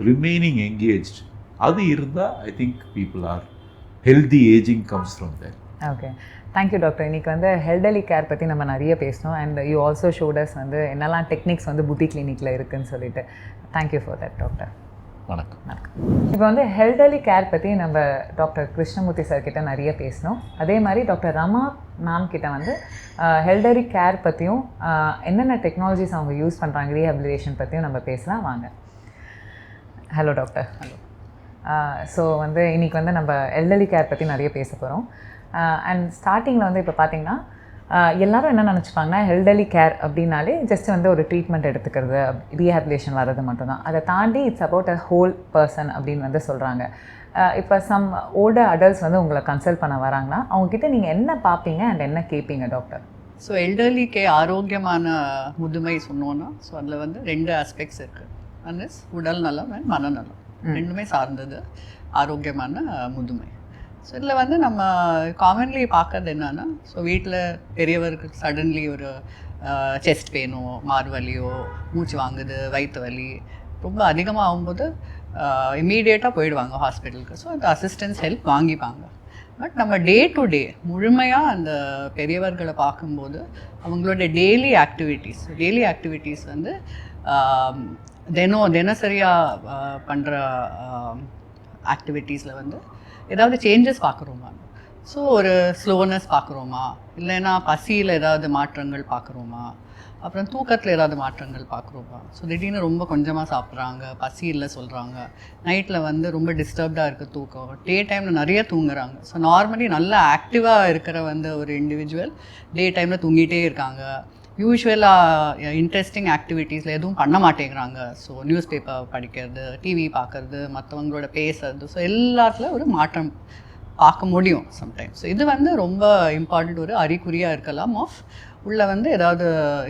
ரிமைனிங் என்கேஜ்ட் அது இருந்தால் I think people are healthy ageing comes from there. Okay, thank you doctor. இன்றைக்கி வந்து ஹெல்டலி கேர் பற்றி நம்ம நிறைய பேசணும். அண்ட் யூ ஆல்சோ ஷோடஸ் வந்து என்னெல்லாம் டெக்னிக்ஸ் வந்து புத்தி கிளினிக்கில் இருக்குதுன்னு சொல்லிட்டு தேங்க்யூ ஃபார் தட் டாக்டர். வணக்கம். வணக்கம். இப்போ வந்து ஹெல்டலி கேர் பற்றி நம்ம டாக்டர் கிருஷ்ணமூர்த்தி சார் கிட்ட நிறைய பேசணும். அதே மாதிரி டாக்டர் ரமா மேம் கிட்ட வந்து ஹெல்டலி கேர் பற்றியும் என்னென்ன டெக்னாலஜிஸ் அவங்க யூஸ் பண்ணுறாங்க ரீஹபிலிட்டேஷன் பற்றியும் நம்ம பேசலாம். வாங்க. Hello doctor. ஹலோ. ஸோ வந்து இன்றைக்கி வந்து நம்ம எல்டர்லி கேர் பற்றி நிறைய பேச போகிறோம். அண்ட் ஸ்டார்டிங்கில் வந்து இப்போ பார்த்திங்கன்னா எல்லோரும் என்ன நினச்சிப்பாங்கன்னா ஹெல்டர்லி கேர் அப்படின்னாலே ஜஸ்ட் வந்து ஒரு ட்ரீட்மெண்ட் எடுத்துக்கிறது, ரீஹபிலிட்டேஷன் வர்றது மட்டும்தான். அதை தாண்டி it's about a whole person அப்படின்னு வந்து சொல்கிறாங்க. இப்போ சம் ஓல்டர் அடல்ட்ஸ் வந்து உங்களை கன்சல்ட் பண்ண வராங்கன்னா அவங்கக்கிட்ட நீங்கள் என்ன பார்ப்பீங்க அண்ட் என்ன கேட்பீங்க டாக்டர்? ஸோ எல்டர்லிக்கே ஆரோக்கியமான முதுமை சொன்னோன்னா, ஸோ அதில் வந்து 2 ஆஸ்பெக்ட்ஸ் இருக்குது. ஒன் இஸ் உடல் நலம் அண்ட் மனநலம், ரெண்டுமே சார்ந்தது ஆரோக்கியமான முதுமை. ஸோ இதில் வந்து நம்ம காமன்லி பார்க்கறது என்னன்னா, ஸோ வீட்டில் பெரியவருக்கு சடன்லி ஒரு செஸ்ட் பெயினோ, மார்வலியோ, மூச்சு வாங்குது, வயிற்று வலி ரொம்ப அதிகமாக ஆகும்போது இம்மீடியட்டாக போயிடுவாங்க ஹாஸ்பிட்டலுக்கு. ஸோ அந்த அசிஸ்டன்ஸ் ஹெல்ப் வாங்கிப்பாங்க. பட் நம்ம டே டு டே முழுமையாக அந்த பெரியவர்களை பார்க்கும்போது அவங்களோட டெய்லி ஆக்டிவிட்டீஸ் வந்து தினசரியாக பண்ணுற ஆக்டிவிட்டீஸில் வந்து ஏதாவது சேஞ்சஸ் பார்க்குறோம். ஸோ ஒரு ஸ்லோனஸ் பார்க்குறோமா, இல்லைன்னா பசியில் ஏதாவது மாற்றங்கள் பார்க்குறோமா, அப்புறம் தூக்கத்தில் ஏதாவது மாற்றங்கள் பார்க்குறோமா. ஸோ திடீர்னு ரொம்ப கொஞ்சமாக சாப்பிட்றாங்க, பசி இல்லை சொல்கிறாங்க, நைட்டில் வந்து ரொம்ப டிஸ்டர்ப்டாக இருக்குது தூக்கம், டே டைமில் நிறைய தூங்குறாங்க. ஸோ நார்மலி நல்லா ஆக்டிவாக இருக்கிற வந்து ஒரு இண்டிவிஜுவல் டே டைமில் தூங்கிட்டே இருக்காங்க. யூஸ்வலாக இன்ட்ரெஸ்டிங் ஆக்டிவிட்டீஸில் எதுவும் பண்ண மாட்டேங்கிறாங்க. ஸோ நியூஸ் பேப்பர் படிக்கிறது, டிவி பார்க்குறது, மற்றவங்களோட பேசுறது, ஸோ எல்லாத்துல ஒரு மாற்றம் பார்க்க முடியும் சம்டைம்ஸ். ஸோ இது வந்து ரொம்ப இம்பார்ட்டண்ட் ஒரு அறிகுறியாக இருக்கலாம் ஆஃப் உள்ள வந்து ஏதாவது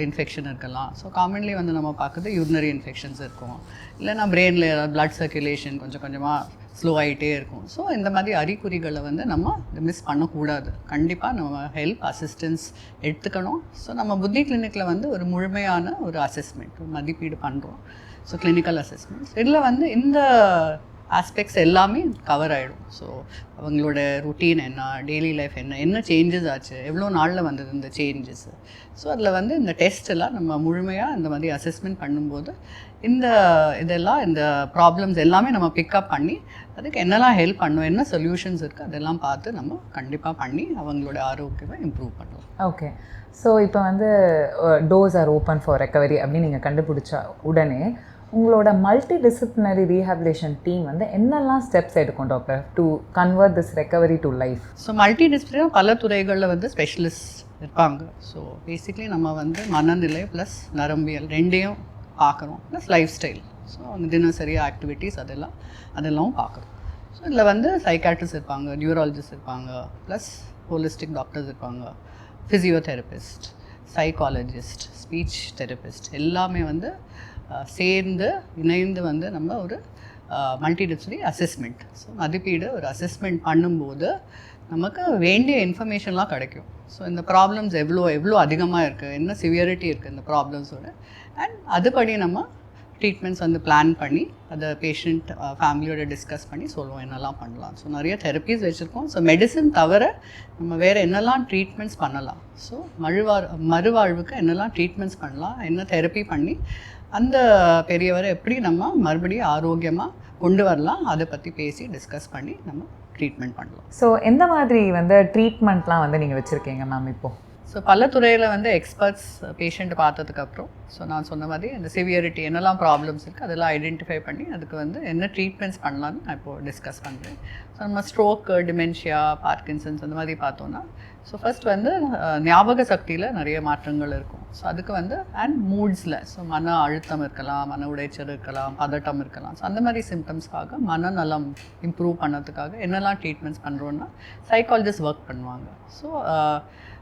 இன்ஃபெக்ஷன் இருக்கலாம். ஸோ காமன்லி வந்து நம்ம பார்க்குறது யூரினரி இன்ஃபெக்ஷன்ஸ் இருக்கும், இல்லைனா பிரெயினில் ஏதாவது பிளட் சர்க்குலேஷன் கொஞ்சம் கொஞ்சமாக ஸ்லோ ஆகிட்டே இருக்கும். ஸோ இந்த மாதிரி அறிகுறிகளை வந்து நம்ம மிஸ் பண்ணக்கூடாது. கண்டிப்பாக நம்ம ஹெல்ப் அசிஸ்டன்ஸ் எடுத்துக்கணும். ஸோ நம்ம புத்தி கிளினிக்கில் வந்து ஒரு முழுமையான ஒரு அசஸ்மெண்ட், ஒரு மதிப்பீடு பண்ணுறோம். ஸோ கிளினிக்கல் அசஸ்மெண்ட்ஸ் இதில் வந்து இந்த ஆஸ்பெக்ட்ஸ் எல்லாமே கவர் ஆகிடும். ஸோ அவங்களோட ருட்டீன் என்ன, டெய்லி லைஃப் என்ன சேஞ்சஸ் ஆச்சு, எவ்வளோ நாளில் வந்தது இந்த சேஞ்சஸ்ஸு. ஸோ அதில் வந்து இந்த டெஸ்ட் எல்லாம் நம்ம முழுமையாக இந்த மாதிரி அசஸ்மெண்ட் பண்ணும்போது இந்த ப்ராப்ளம்ஸ் எல்லாமே நம்ம பிக்கப் பண்ணி அதுக்கு என்னெல்லாம் ஹெல்ப் பண்ணும், என்ன சொல்யூஷன்ஸ் இருக்குது அதெல்லாம் பார்த்து நம்ம கண்டிப்பாக பண்ணி அவங்களோட ஆரோக்கியத்தை இம்ப்ரூவ் பண்ணுவோம். ஓகே. ஸோ இப்போ வந்து doors R open for recovery அப்படின்னு நீங்கள் கண்டுபிடிச்ச உடனே உங்களோட மல்டி டிசிப்ளினரி ரீஹாபிலேஷன் டீம் வந்து என்னெல்லாம் ஸ்டெப்ஸ் எடுக்கும் doctor to convert this recovery to life? So multi disciplinary பல துறைகளில் வந்து ஸ்பெஷலிஸ்ட் இருப்பாங்க. ஸோ பேசிக்லி நம்ம வந்து மனநிலை ப்ளஸ் நரம்பியல் ரெண்டையும் பார்க்குறோம், ப்ளஸ் லைஃப் ஸ்டைல். ஸோ அந்த தினசரி ஆக்டிவிட்டீஸ் அதெல்லாம் பார்க்குறோம். ஸோ இதில் வந்து சைக்காட்ரிஸ்ட் இருப்பாங்க, நியூராலஜிஸ்ட் இருப்பாங்க, ப்ளஸ் ஹோலிஸ்டிக் டாக்டர்ஸ் இருப்பாங்க, ஃபிசியோதெரபிஸ்ட், சைக்காலஜிஸ்ட், ஸ்பீச் தெரபிஸ்ட் எல்லாமே வந்து இணைந்து வந்து நம்ம ஒரு மல்டிடிசிப்ளினரி அசஸ்மெண்ட், ஸோ மதிப்பீடு ஒரு அசஸ்மெண்ட் பண்ணும்போது நமக்கு வேண்டிய இன்ஃபர்மேஷன்லாம் கிடைக்கும். ஸோ இந்த ப்ராப்ளம்ஸ் எவ்வளோ அதிகமாக இருக்குது, என்ன சிவியரிட்டி இருக்குது இந்த ப்ராப்ளம்ஸோட, அண்ட் அதுபடி நம்ம ட்ரீட்மெண்ட்ஸ் வந்து பிளான் பண்ணி அதை பேஷண்ட் ஃபேமிலியோட டிஸ்கஸ் பண்ணி சொல்லுவோம் என்னெல்லாம் பண்ணலாம். ஸோ நிறைய தெரப்பீஸ் வச்சுருக்கோம். ஸோ மெடிசன் தவிர நம்ம வேறு என்னெல்லாம் ட்ரீட்மெண்ட்ஸ் பண்ணலாம், ஸோ மறுவாழ்வுக்கு என்னெல்லாம் ட்ரீட்மெண்ட்ஸ் பண்ணலாம், என்ன தெரப்பி பண்ணி அந்த பெரியவரை எப்படி நம்ம மறுபடியும் ஆரோக்கியமாக கொண்டு வரலாம், அதை பற்றி பேசி டிஸ்கஸ் பண்ணி நம்ம ட்ரீட்மெண்ட் பண்ணலாம். ஸோ எந்த மாதிரி வந்து ட்ரீட்மெண்ட்லாம் வந்து நீங்கள் வச்சுருக்கீங்க மேம் இப்போது? ஸோ பல துறையில் வந்து எக்ஸ்பர்ட்ஸ் பேஷண்ட் பார்த்ததுக்கப்புறம் ஸோ நான் சொன்ன மாதிரி இந்த சிவியரிட்டி என்னெல்லாம் ப்ராப்ளம்ஸ் இருக்குது அதெல்லாம் ஐடென்டிஃபை பண்ணி அதுக்கு வந்து என்ன ட்ரீட்மெண்ட்ஸ் பண்ணலான்னு நான் இப்போது டிஸ்கஸ் பண்ணுறேன். ஸோ நம்ம ஸ்ட்ரோக்கு, டிமென்ஷியா, பார்க்கின்சன்ஸ் அந்த மாதிரி பார்த்தோன்னா ஸோ ஃபர்ஸ்ட் வந்து ஞாபக சக்தியில் நிறைய மாற்றங்கள் இருக்கும். ஸோ அதுக்கு வந்து அண்ட் மூட்ஸில் ஸோ மன அழுத்தம் இருக்கலாம், மன உளைச்சல் இருக்கலாம், பதட்டம் இருக்கலாம். ஸோ அந்த மாதிரி சிம்டம்ஸ்க்காக மனநலம் இம்ப்ரூவ் பண்ணதுக்காக என்னெல்லாம் ட்ரீட்மெண்ட்ஸ் பண்ணுறோன்னா சைக்காலஜிஸ்ட் ஒர்க் பண்ணுவாங்க. ஸோ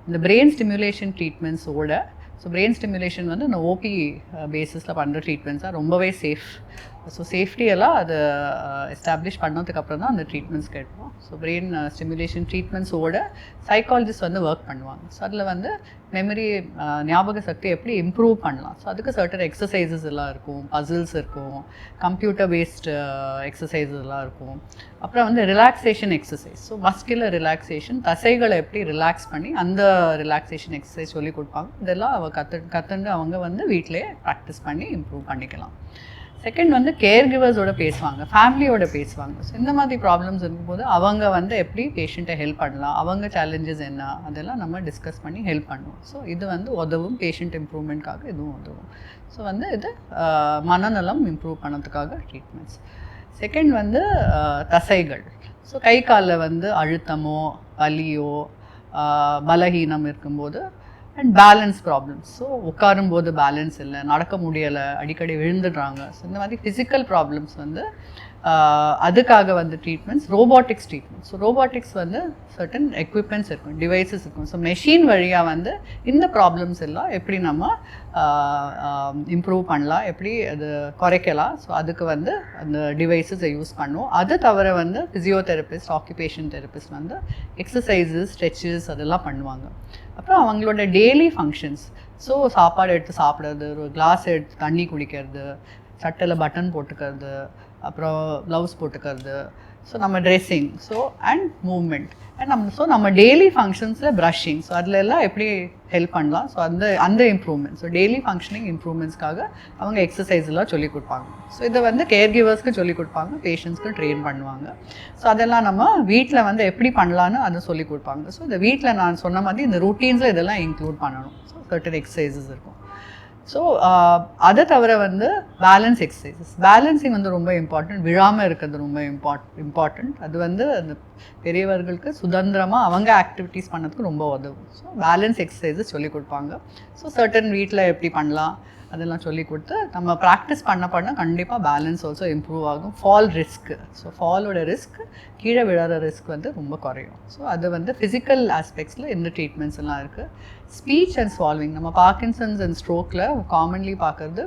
இந்த பிரெயின் ஸ்டிமுலேஷன் ட்ரீட்மெண்ட்ஸோட ஸோ பிரெயின் ஸ்டிமுலேஷன் வந்து இந்த ஓபி பேஸிஸில் பண்ணுற ட்ரீட்மெண்ட்ஸாக ரொம்பவே சேஃப். ஸோ சேஃப்டியெல்லாம் அதை எஸ்டாப்ளிஷ் பண்ணதுக்கப்புறம் தான் அந்த ட்ரீட்மெண்ட்ஸ் கேட்போம். ஸோ பிரெயின் ஸ்டிமுலேஷன் ட்ரீட்மெண்ட்ஸோட சைக்காலஜிஸ்ட் வந்து ஒர்க் பண்ணுவாங்க. ஸோ அதில் வந்து மெமரி, ஞாபக சக்தி எப்படி இம்ப்ரூவ் பண்ணலாம், ஸோ அதுக்கு சர்டன் எக்ஸசைசஸ் எல்லாம் இருக்கும், பசில்ஸ் இருக்கும், கம்ப்யூட்டர் பேஸ்டு எக்ஸசைசஸ் எல்லாம் இருக்கும். அப்புறம் வந்து relaxation exercise, so muscular relaxation, தசைகளை எப்படி ரிலாக்ஸ் பண்ணி அந்த ரிலாக்ஸேஷன் எக்ஸசைஸ் சொல்லி கொடுப்பாங்க. இதெல்லாம் கற்றுண்டு அவங்க வந்து வீட்டிலே ப்ராக்டிஸ் பண்ணி இம்ப்ரூவ் பண்ணிக்கலாம். செகண்ட் வந்து கேர் கிவர்ஸோட பேசுவாங்க, ஃபேமிலியோட பேசுவாங்க. ஸோ இந்த மாதிரி ப்ராப்ளம்ஸ் இருக்கும்போது அவங்க வந்து எப்படி பேஷண்ட்டை ஹெல்ப் பண்ணலாம், அவங்க சேலஞ்சஸ் என்ன, அதெல்லாம் நம்ம டிஸ்கஸ் பண்ணி ஹெல்ப் பண்ணுவோம். ஸோ இது வந்து உதவும், பேஷண்ட் இம்ப்ரூவ்மெண்ட்காக இதுவும் உதவும். ஸோ வந்து இது மனநலம் இம்ப்ரூவ் பண்ணதுக்காக ட்ரீட்மெண்ட்ஸ். செகண்ட் வந்து தசைகள், ஸோ கை காலில் வந்து அழுத்தமோ வலியோ பலகீனம் இருக்கும்போது அண்ட் பேலன்ஸ் ப்ராப்ளம்ஸ், ஸோ உட்காரும்போது பேலன்ஸ் இல்லை, நடக்க முடியலை, அடிக்கடி விழுந்துடுறாங்க. ஸோ இந்த மாதிரி ஃபிசிக்கல் ப்ராப்ளம்ஸ் வந்து அதுக்காக வந்து treatments, robotics treatments. So robotics வந்து சர்டன் எக்யூப்மெண்ட்ஸ் இருக்கும், டிவைசஸ் இருக்கும். ஸோ மெஷின் வழியாக வந்து இந்த ப்ராப்ளம்ஸ் எல்லாம் எப்படி நம்ம இம்ப்ரூவ் பண்ணலாம், எப்படி அது குறைக்கலாம், ஸோ அதுக்கு வந்து அந்த டிவைஸஸை யூஸ் பண்ணுவோம். அது தவிர வந்து ஃபிசியோதெரபிஸ்ட், ஆக்குபேஷன் தெரபிஸ்ட் வந்து எக்ஸசைசஸ், ஸ்ட்ரெச்சஸ் அதெல்லாம் பண்ணுவாங்க. அப்புறம் அவங்களோட டெய்லி ஃபங்க்ஷன்ஸ், ஸோ சாப்பாடு எடுத்து சாப்பிட்றது, ஒரு கிளாஸ் எடுத்து தண்ணி குடிக்கிறது, சட்டையில் பட்டன் போட்டுக்கிறது, அப்புறம் ப்ளவுஸ் போட்டுக்கிறது, ஸோ நம்ம ட்ரெஸ்ஸிங் அண்ட் மூவ்மெண்ட் அண்ட் நம்ம டெய்லி ஃபங்க்ஷன்ஸில் ப்ரஷிங், ஸோ அதில் எல்லாம் எப்படி ஹெல்ப் பண்ணலாம். ஸோ அந்த இம்ப்ரூவ்மெண்ட், ஸோ டெய்லி ஃபங்க்ஷனிங் இம்ப்ரூவ்மெண்ட்ஸ்க்காக அவங்க எக்ஸசைஸ் எல்லாம் சொல்லிக் கொடுப்பாங்க. ஸோ இதை வந்து கேர் கிவர்ஸ்க்கு சொல்லிக் கொடுப்பாங்க, பேஷண்ட்ஸ்க்கு ட்ரெயின் பண்ணுவாங்க. ஸோ அதெல்லாம் நம்ம வீட்டில் வந்து எப்படி பண்ணலான்னு அதை சொல்லிக் கொடுப்பாங்க. ஸோ இந்த வீட்டில் நான் சொன்ன மாதிரி இந்த ரூட்டீன்ஸில் இதெல்லாம் இன்க்ளூட் பண்ணணும். ஸோ சர்டன் எக்ஸசைசஸ் இருக்கும். ஸோ அதை தவிர வந்து பேலன்ஸ் எக்ஸசைசஸ், பேலன்சிங் வந்து ரொம்ப இம்பார்ட்டண்ட், விழாமல் இருக்கிறது ரொம்ப இம்பார்ட்டண்ட். அது வந்து அந்த பெரியவர்களுக்கு சுதந்திரமாக அவங்க ஆக்டிவிட்டீஸ் பண்ணதுக்கு ரொம்ப உதவும். ஸோ பேலன்ஸ் எக்ஸசைசஸ் சொல்லிக் கொடுப்பாங்க. ஸோ சர்டன் வீட்டில் எப்படி பண்ணலாம் அதெல்லாம் சொல்லி கொடுத்து நம்ம ப்ராக்டிஸ் பண்ண கண்டிப்பாக பேலன்ஸ் ஆல்சோ இம்ப்ரூவ் ஆகும். ஃபால் ரிஸ்க்கு, ஸோ ஃபாலோட ரிஸ்க், கீழே விழாத ரிஸ்க் வந்து ரொம்ப குறையும். ஸோ அது வந்து ஃபிசிக்கல் ஆஸ்பெக்ட்ஸில் இந்த ட்ரீட்மெண்ட்ஸ் எல்லாம் இருக்குது. ஸ்பீச் அண்ட் ஸ்வால்விங், நம்ம பார்க்கின்சன்ஸ் அண்ட் ஸ்ட்ரோக்கில் காமன்லி பார்க்குறது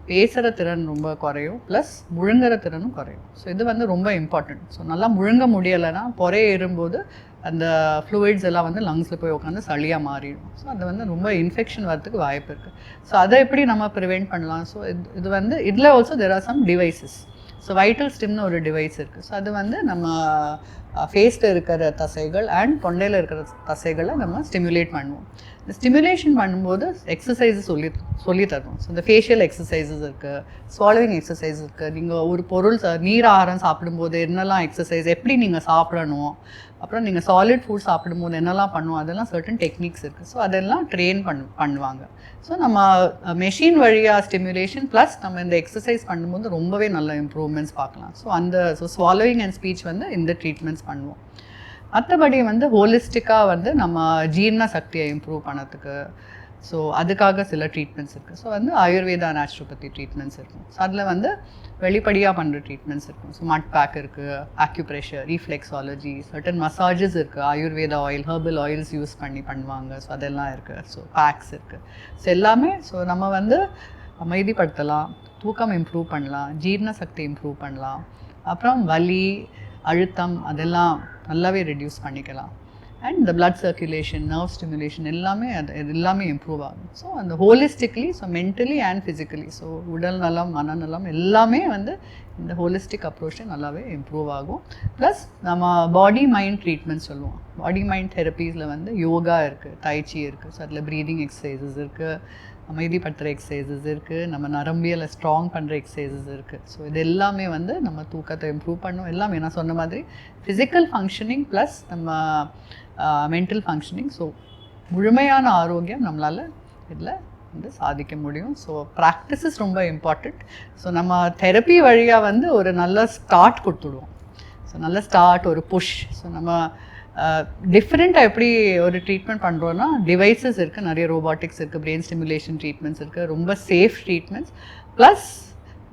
பேசுகிற திறன் ரொம்ப குறையும், ப்ளஸ் முழுங்குற திறனும் குறையும். ஸோ இது வந்து ரொம்ப இம்பார்ட்டண்ட். ஸோ நல்லா முழுங்க முடியலைன்னா பொறைய ஏறும்போது அந்த ஃப்ளூயிட்ஸ் எல்லாம் வந்து லங்ஸில் போய் உட்காந்து சளியாக மாறிடும். ஸோ அது வந்து ரொம்ப இன்ஃபெக்ஷன் வரதுக்கு வாய்ப்பு இருக்குது. ஸோ அதை எப்படி நம்ம ப்ரிவெண்ட் பண்ணலாம்? ஸோ இது வந்து இதில் also there are some devices. So vital ஸ்டிம்னு ஒரு டிவைஸ் இருக்குது. ஸோ அது வந்து நம்ம ஃபேஸில் இருக்கிற தசைகள் அண்ட் தொண்டையில் இருக்கிற தசைகளை நம்ம ஸ்டிமுலேட் பண்ணுவோம். இந்த ஸ்டிமுலேஷன் பண்ணும்போது எக்ஸசைஸஸ் சொல்லி தருவோம். ஸோ இந்த ஃபேஷியல் எக்ஸசைசஸ் இருக்குது, ஸ்வாலோவிங் எக்ஸசைஸ் இருக்குது. நீங்கள் ஒரு பொருள் நீர் ஆகாரம் சாப்பிடும்போது என்னெல்லாம் எக்ஸசைஸ், எப்படி நீங்கள் சாப்பிடணும், அப்புறம் நீங்கள் சாலிட் ஃபுட் சாப்பிடும்போது என்னெல்லாம் பண்ணுவோம், அதெல்லாம் சர்டன் டெக்னிக்ஸ் இருக்குது. ஸோ அதெல்லாம் ட்ரெயின் பண்ணுவாங்க. ஸோ நம்ம மெஷின் வழியாக ஸ்டிமுலேஷன் ப்ளஸ் நம்ம இந்த எக்ஸசைஸ் பண்ணும்போது ரொம்பவே நல்ல இம்ப்ரூவ்மெண்ட்ஸ் பார்க்கலாம். ஸோ ஸ்வாலோவிங் அண்ட் ஸ்பீச் வந்து இந்த ட்ரீட்மெண்ட்ஸ் பண்ணுவோம். மற்றபடி வந்து ஹோலிஸ்டிக்காக வந்து நம்ம ஜீரண சக்தியை இம்ப்ரூவ் பண்ணதுக்கு ஸோ அதுக்காக சில ட்ரீட்மெண்ட்ஸ் இருக்குது. ஸோ வந்து ஆயுர்வேதா நேச்சுரோபதி ட்ரீட்மெண்ட்ஸ் இருக்கும். ஸோ அதில் வந்து வெளிப்படையாக பண்ணுற ட்ரீட்மெண்ட்ஸ் இருக்கும். ஸோ மட் பேக் இருக்குது, ஆக்யூப்ரெஷர், ரீஃப்ளெக்ஸாலஜி, சர்டன் மசாஜஸ் இருக்குது, Ayurveda oil, herbal oils use பண்ணுவாங்க. ஸோ அதெல்லாம் இருக்குது. ஸோ பேக்ஸ் இருக்குது. ஸோ எல்லாமே ஸோ நம்ம வந்து அமைதிப்படுத்தலாம், தூக்கம் இம்ப்ரூவ் பண்ணலாம், ஜீரண சக்தி இம்ப்ரூவ் பண்ணலாம், அப்புறம் வலி, அழுத்தம் அதெல்லாம் நல்லாவே ரெடியூஸ் பண்ணிக்கலாம். அண்ட் இந்த பிளட் சர்க்குலேஷன், நர்வ் ஸ்டிமுலேஷன் எல்லாமே எல்லாமே இம்ப்ரூவ் ஆகும். ஸோ அந்த holistically, so mentally and physically, so உடல் நலம் மனநலம் எல்லாமே வந்து இந்த ஹோலிஸ்டிக் அப்ரோச்சில் நல்லாவே இம்ப்ரூவ் ஆகும். ப்ளஸ் நம்ம பாடி மைண்ட் ட்ரீட்மெண்ட் சொல்லுவோம். பாடி மைண்ட் தெரப்பீஸில் வந்து யோகா இருக்குது, தைச்சி இருக்குது. ஸோ அதில் ப்ரீதிங் எக்ஸசைசஸ் இருக்குது, அமைதிப்படுத்துகிற எக்ஸசைசஸ் இருக்குது, நம்ம நரம்பியலை ஸ்ட்ராங் பண்ணுற எக்ஸசைசஸ் இருக்குது. ஸோ இது எல்லாமே வந்து நம்ம தூக்கத்தை இம்ப்ரூவ் பண்ணும். எல்லாமே நான் சொன்ன மாதிரி ஃபிசிக்கல் ஃபங்க்ஷனிங் ப்ளஸ் நம்ம மென்டல் ஃபங்க்ஷனிங். ஸோ முழுமையான ஆரோக்கியம் நம்மளால் இதில் வந்து சாதிக்க முடியும். ஸோ ப்ராக்டிஸஸ் ரொம்ப இம்பார்ட்டண்ட். ஸோ நம்ம தெரப்பி வழியாக வந்து ஒரு நல்ல ஸ்டார்ட் கொடுத்துடுவோம். ஸோ நல்ல ஸ்டார்ட், ஒரு புஷ். ஸோ நம்ம டிஃப்ரெண்ட்டாக எப்படி ஒரு ட்ரீட்மெண்ட் பண்ணுறோன்னா டிவைசஸ் இருக்குது, நிறைய ரோபாட்டிக்ஸ் இருக்குது, பிரெயின் ஸ்டிமுலேஷன் ட்ரீட்மெண்ட்ஸ் இருக்குது, ரொம்ப சேஃப் ட்ரீட்மெண்ட்ஸ், ப்ளஸ்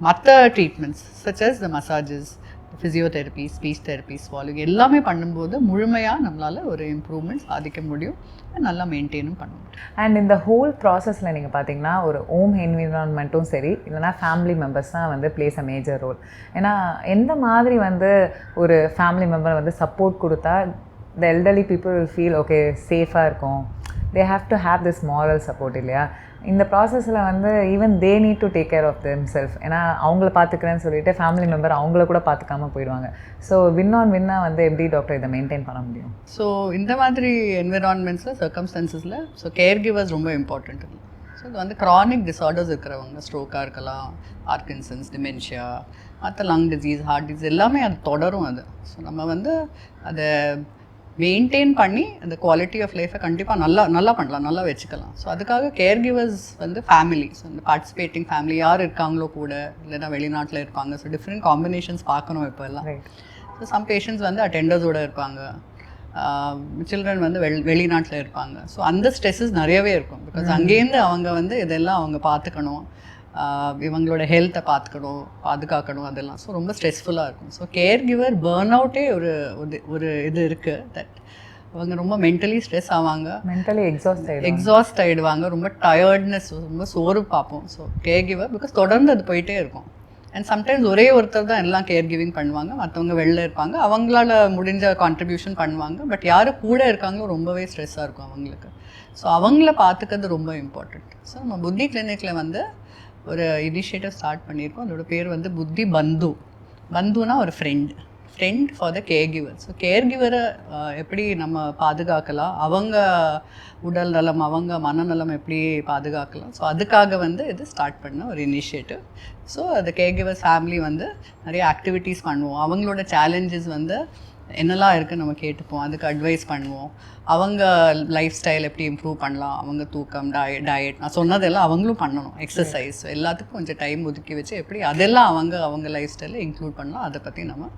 மற்ற ட்ரீட்மெண்ட்ஸ் சச் அஸ் த massages, physiotherapy, speech therapy, swallowing எல்லாமே பண்ணும்போது முழுமையாக நம்மளால் ஒரு இம்ப்ரூவ்மெண்ட் சாதிக்க முடியும், நல்லா மெயின்டைனும் பண்ண முடியும். அண்ட் இந்த ஹோல் ப்ராசஸில் நீங்கள் பார்த்தீங்கன்னா ஒரு ஹோம் என்விரான்மெண்ட்டும் சரி, இல்லைனா ஃபேமிலி மெம்பர்ஸ் தான் வந்து பிளேஸ் அ மேஜர் ரோல். ஏன்னா எந்த மாதிரி வந்து ஒரு ஃபேமிலி மெம்பர் வந்து சப்போர்ட் கொடுத்தா the elderly people will feel okay, safe-ஆ இருக்கும். they have to have this moral support இல்லையா? இந்த ப்ராசஸில் வந்து even they need to take care of themself. ஏன்னா அவங்கள பார்த்துக்கிறேன்னு சொல்லிட்டு ஃபேமிலி மெம்பர் அவங்கள கூட பார்த்துக்காம போயிடுவாங்க. ஸோ வின் ஆன் வின்னாக வந்து எப்படி டாக்டர் இதை மெயின்டைன் பண்ண முடியும்? ஸோ இந்த மாதிரி என்விரான்மெண்ட்ஸில், சர்க்கம்ஸ்டன்சஸில் ஸோ கேர் கிவர்ஸ் ரொம்ப இம்பார்ட்டண்ட். ஸோ இது வந்து க்ரானிக் டிஸார்டர்ஸ் இருக்கிறவங்க, ஸ்ட்ரோக்காக இருக்கலாம், பார்க்கின்சன்ஸ், டிமென்ஷியா, மற்ற லங் டிசீஸ், ஹார்ட் டிசீஸ் எல்லாமே அது தொடரும். அது ஸோ நம்ம வந்து அதை மெயின்டைன் பண்ணி அந்த குவாலிட்டி ஆஃப் லைஃப்பை கண்டிப்பாக நல்லா பண்ணலாம், நல்லா வச்சுக்கலாம். ஸோ அதுக்காக கேர் கிவர்ஸ் வந்து ஃபேமிலி, ஸோ இந்த பார்ட்டிசிபேட்டிங் ஃபேமிலி யார் இருக்காங்களோ கூட, இல்லைன்னா வெளிநாட்டில் இருப்பாங்க. ஸோ டிஃப்ரெண்ட் காம்பினேஷன்ஸ் பார்க்கணும் இப்போ எல்லாம். ஸோ சம் பேஷண்ட்ஸ் வந்து அட்டெண்டர்ஸோடு இருப்பாங்க, சில்ட்ரன் வந்து வெளிநாட்டில் இருப்பாங்க. ஸோ அந்த ஸ்ட்ரெஸ்ஸஸ் நிறையவே இருக்கும். பிகாஸ் அங்கேருந்து அவங்க வந்து இதெல்லாம் அவங்க பார்த்துக்கணும், இவங்களோட ஹெல்த்தை பாதுகாக்கணும் அதெல்லாம். ஸோ ரொம்ப ஸ்ட்ரெஸ்ஃபுல்லாக இருக்கும். ஸோ கேர் கிவர் பேர்ன் அவுட்டே ஒரு இது இருக்குது. தட் அவங்க ரொம்ப மென்டலி ஸ்ட்ரெஸ் ஆவாங்க, மென்டலி எக்ஸாஸ்ட் ஆகிடுவாங்க, ரொம்ப டயர்ட்னஸ், ரொம்ப சோர்வு பார்ப்போம். ஸோ கேர் கிவர் பிகாஸ் தொடர்ந்து அது போயிட்டே இருக்கும். அண்ட் சம்டைம்ஸ் ஒரே ஒருத்தர் தான் எல்லாம் கேர் கிவிங் பண்ணுவாங்க, மற்றவங்க வெளில இருப்பாங்க, அவங்களால முடிஞ்ச கான்ட்ரிபியூஷன் பண்ணுவாங்க. பட் யார் கூட இருக்காங்களோ ரொம்பவே ஸ்ட்ரெஸ்ஸாக இருக்கும் அவங்களுக்கு. ஸோ அவங்கள பார்த்துக்கிறது ரொம்ப இம்பார்ட்டண்ட். ஸோ நம்ம புத்தி கிளினிக்கில் வந்து ஒரு இனிஷியேட்டிவ் ஸ்டார்ட் பண்ணியிருக்கோம். அதோட பேர் வந்து புத்தி பந்து. பந்துனா ஒரு friend friend for the caregiver. So கேர் கிவரை எப்படி நம்ம பாதுகாக்கலாம், அவங்க உடல் நலம் அவங்க மனநலம் எப்படி பாதுகாக்கலாம், ஸோ அதுக்காக வந்து இது ஸ்டார்ட் பண்ண ஒரு இனிஷியேட்டிவ். ஸோ அந்த கேர் கிவர்ஸ் ஃபேமிலி வந்து நிறைய ஆக்டிவிட்டீஸ் பண்ணுவோம். அவங்களோட சேலஞ்சஸ் வந்து என்னெல்லாம் இருக்குது நம்ம கேட்டுப்போம், அதுக்கு அட்வைஸ் பண்ணுவோம். அவங்க லைஃப் ஸ்டைல் எப்படி இம்ப்ரூவ் பண்ணலாம், அவங்க தூக்கம் டயட் நான் சொன்னதெல்லாம் அவங்களும் பண்ணணும், எக்ஸசைஸ் எல்லாத்துக்கும் கொஞ்சம் டைம் ஒதுக்கி வச்சு எப்படி அதெல்லாம் அவங்க லைஃப் ஸ்டைலில் இன்க்ளூட் பண்ணலாம், அதை பற்றி நம்ம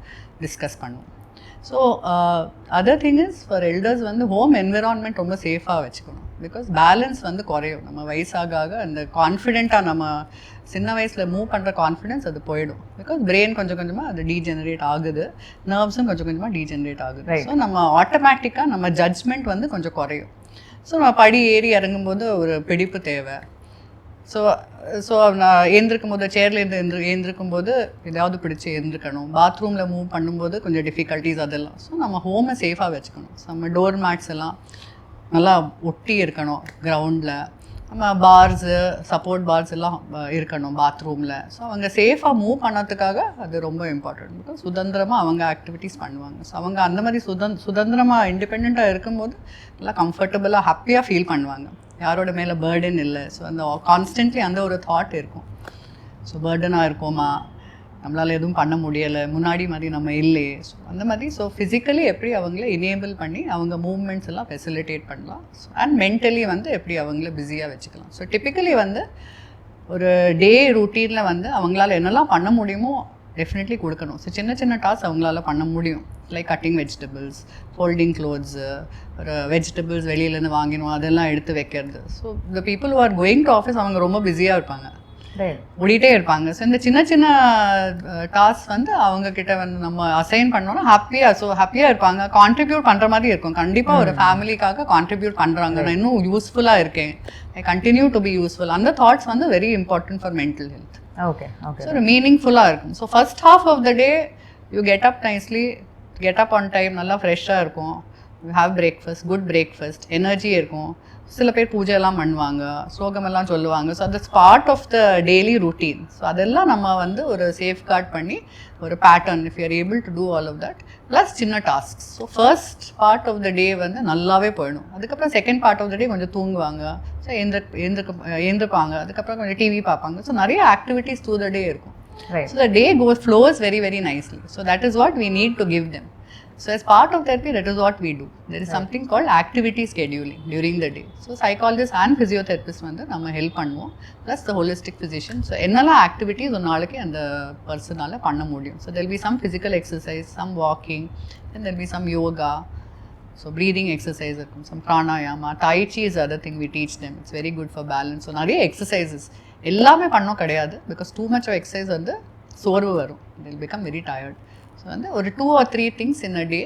டிஸ்கஸ் பண்ணுவோம். So other thing is for elders வந்து ஹோம் என்விரான்மெண்ட் ரொம்ப சேஃபாக வச்சுக்கணும். பிகாஸ் பேலன்ஸ் வந்து குறையும் நம்ம வயசாக அந்த கான்ஃபிடென்ட்டாக நம்ம சின்ன வயசில் மூவ் பண்ணுற கான்ஃபிடென்ஸ் அது போயிடும். பிகாஸ் பிரெயின் கொஞ்சம் கொஞ்சமாக அது டீஜெனரேட் ஆகுது, நர்வ்ஸும் கொஞ்சம் கொஞ்சமாக டீஜெனரேட் ஆகுது. ஸோ நம்ம ஆட்டோமேட்டிக்காக நம்ம ஜட்ஜ்மெண்ட் வந்து கொஞ்சம் குறையும். ஸோ நம்ம படி ஏறி இறங்கும்போது ஒரு பிடிப்பு தேவை. ஸோ நான் எழுந்திருக்கும் போது சேர்லேருந்து எழுந்திருக்கும் போது ஏதாவது பிடிச்சி எழுந்திருக்கணும். பாத்ரூமில் மூவ் பண்ணும்போது கொஞ்சம் டிஃபிகல்ட்டிஸ் அதெல்லாம். ஸோ நம்ம ஹோமை சேஃபாக வச்சுக்கணும். ஸோ நம்ம டோர் மேட்ஸ் எல்லாம் நல்லா ஒட்டி இருக்கணும் கிரவுண்டில். நம்ம பார்ஸு சப்போர்ட் பார்ஸ் எல்லாம் இருக்கணும் பாத்ரூமில். ஸோ அவங்க சேஃபாக மூவ் பண்ணதுக்காக அது ரொம்ப இம்பார்ட்டன்ட். பிகாஸ் சுதந்திரமாக அவங்க ஆக்டிவிட்டீஸ் பண்ணுவாங்க. ஸோ அவங்க அந்த மாதிரி சுதந்திரமாக இண்டிபெண்ட்டாக இருக்கும்போது நல்லா கம்ஃபர்டபுளாக ஹாப்பியாக ஃபீல் பண்ணுவாங்க. யாரோட மேலே பேர்டன் இல்லை. ஸோ அந்த கான்ஸ்டன்ட்லி அந்த ஒரு தாட் இருக்கும். ஸோ பேர்டனாக இருக்கோமா, நம்மளால் எதுவும் பண்ண முடியலை, முன்னாடி மாதிரி நம்ம இல்லையே, ஸோ அந்த மாதிரி. ஸோ ஃபிசிக்கலி எப்படி அவங்கள எனேபிள் பண்ணி அவங்க மூவ்மெண்ட்ஸ் எல்லாம் ஃபெசிலிட்டேட் பண்ணலாம். அண்ட் மென்டலி வந்து எப்படி அவங்கள பிஸியாக வச்சுக்கலாம். ஸோ டிப்பிக்கலி வந்து ஒரு டே ரூட்டீனில் வந்து அவங்களால என்னெல்லாம் பண்ண முடியுமோ டெஃபினெட்லி கொடுக்கணும். ஸோ சின்ன சின்ன டாஸ்க் அவங்களால பண்ண முடியும். Like cutting vegetables, folding clothes, ஒரு வெஜிடபிள்ஸ் வெளியிலேருந்து வாங்கினோம் அதெல்லாம் எடுத்து வைக்கிறது. So the people who are going to office அவங்க ரொம்ப பிஸியாக இருப்பாங்க, ஓடிட்டே இருப்பாங்க. ஸோ இந்த சின்ன சின்ன டாஸ்க் வந்து அவங்கக்கிட்ட வந்து நம்ம அசைன் பண்ணோன்னா ஹாப்பியாக இருப்பாங்க, கான்ட்ரிபியூட் பண்ணுற மாதிரி இருக்கும். கண்டிப்பாக ஒரு ஃபேமிலிக்காக கான்ட்ரிபியூட் பண்ணுறாங்க, நான் இன்னும் யூஸ்ஃபுல்லாக இருக்கேன், I continue to be useful. அந்த தாட்ஸ் வந்து very important for mental health. Okay okay. So ஒரு மீனிங்ஃபுல்லாக இருக்கும். So first half of the day you get up nicely, get up on time, நல்லா ஃப்ரெஷ்ஷாக இருக்கும். You have breakfast, good breakfast, energy இருக்கும். சில பேர் பூஜையெல்லாம் பண்ணுவாங்க, ஸ்லோகமெல்லாம் சொல்லுவாங்க. So that's part of the daily routine. So அதெல்லாம் நம்ம வந்து ஒரு சேஃப்கார்ட் பண்ணி ஒரு pattern, if you are able to do all of that plus சின்ன task. So first part of the day வந்து நல்லாவே போயிடும். அதுக்கப்புறம் second part of the day கொஞ்சம் தூங்குவாங்க, ஸோ எழுந்திருப்பாங்க, அதுக்கப்புறம் கொஞ்சம் டிவி பார்ப்பாங்க. ஸோ நிறைய ஆக்டிவிட்டீஸ் த்ரூ த டே இருக்கும். So the day flows very very nicely. So that is what we need to give them. So as part of therapy, that is what we do. There is something called activity scheduling during the day. So psychologists and physiotherapists வந்து நம்ம help பண்ணுவோம், plus the holistic physician. So என்னெல்லாம் activities ஒரு நாளைக்கு அந்த பர்சனால் பண்ண முடியும். So there'll be some physical exercise, some walking, and there'll be some yoga, so breathing exercise இருக்கும், some pranayama, tai chi is other thing we teach them. It's very good for balance. So நிறைய exercises எல்லாமே பண்ணோம் கிடையாது, because too much of exercise வந்து சோர்வு வரும், they will become very tired. So வந்து ஒரு 2 or 3 things in a day.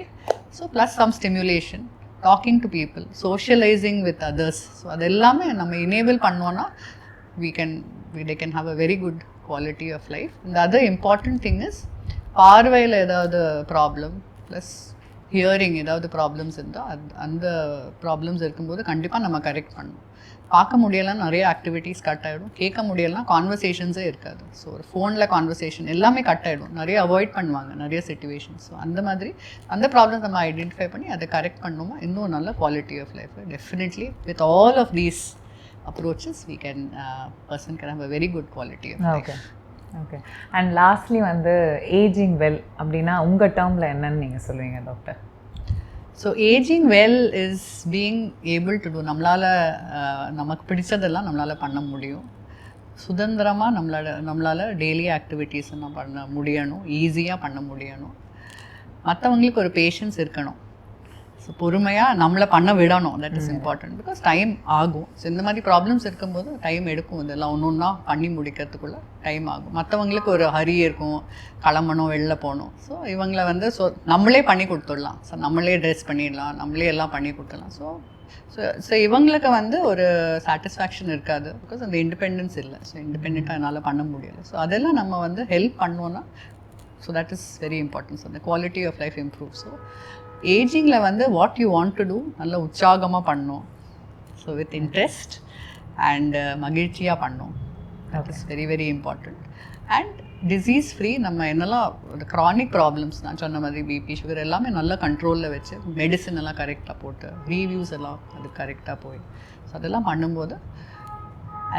So plus some stimulation, talking to people, socialising with others. So அது எல்லாமே நம்ம எனேபிள் பண்ணோன்னா they can have a very good quality of life. And the other important thing is பார்வையில் ஏதாவது problem plus hearing ஏதாவது problems இருந்தால் அந்த problems இருக்கும்போது கண்டிப்பாக நம்ம கரெக்ட் பண்ணணும். பார்க்க முடியலாம், நிறைய ஆக்டிவிட்டீஸ் கட் ஆகிடும். கேட்க முடியலாம், கான்வர்சேஷன்ஸே இருக்காது. ஸோ ஒரு ஃபோனில் கான்வர்சேஷன் எல்லாமே கட் ஆகிடும், நிறைய அவாய்ட் பண்ணுவாங்க நிறைய சிச்சுவேஷன்ஸ். ஸோ அந்த மாதிரி அந்த ப்ராப்ளம்ஸ் நம்ம ஐடென்டிஃபை பண்ணி அதை கரெக்ட் பண்ணோமா இன்னும் நல்ல quality of life. Definitely with all of these approaches we can person can have a very good quality of life. Okay okay. And lastly வந்து ஏஜிங் வெல் அப்படின்னா உங்கள் டேர்மில் என்னன்னு நீங்கள் சொல்லுவீங்க doctor? So ageing well is being able to do, நம்மளால் நமக்கு பிடிச்சதெல்லாம் நம்மளால் பண்ண முடியும். சுதந்திரமாக நம்மளால் டெய்லி ஆக்டிவிட்டீஸ் நம்ம பண்ண முடியணும், ஈஸியாக பண்ண முடியணும். மற்றவங்களுக்கு ஒரு பேஷன்ஸ் இருக்கணும். ஸோ பொறுமையாக நம்மளை பண்ண விடணும், that is important. Because time ஆகும். ஸோ இந்த மாதிரி ப்ராப்ளம்ஸ் இருக்கும்போது டைம் எடுக்கும், இதெல்லாம் ஒன்று ஒன்றா பண்ணி முடிக்கிறதுக்குள்ளே டைம் ஆகும். மற்றவங்களுக்கு ஒரு ஹரி இருக்கும், கிளம்பணும், வெளில போகணும். ஸோ இவங்களை வந்து நம்மளே பண்ணி கொடுத்துடலாம். ஸோ நம்மளே ட்ரெஸ் பண்ணிடலாம், நம்மளே எல்லாம் பண்ணி கொடுத்துடலாம். ஸோ இவங்களுக்கு வந்து ஒரு சாட்டிஸ்ஃபேக்ஷன் இருக்காது, பிகாஸ் அந்த இண்டிபெண்டன்ஸ் இல்லை. ஸோ இண்டிபெண்ட்டாக என்னால் பண்ண முடியலை. ஸோ அதெல்லாம் நம்ம வந்து ஹெல்ப் பண்ணோன்னா so that is very important. So அந்த quality of life improve. So ஏஜிங்கில் வந்து what you want to do நல்ல உற்சாகமாக பண்ணணும். ஸோ வித் இன்ட்ரெஸ்ட் அண்ட் மகிழ்ச்சியாக பண்ணணும். That is very very important. And disease free. நம்ம என்னெல்லாம் ஒரு க்ரானிக் ப்ராப்ளம்ஸ் நான் சொன்ன மாதிரி பிபி சுகர் எல்லாமே நல்லா கண்ட்ரோலில் வச்சு மெடிசன் எல்லாம் கரெக்டாக போட்டு ரிவ்யூஸ் எல்லாம் அது கரெக்டாக போய் ஸோ அதெல்லாம் பண்ணும்போது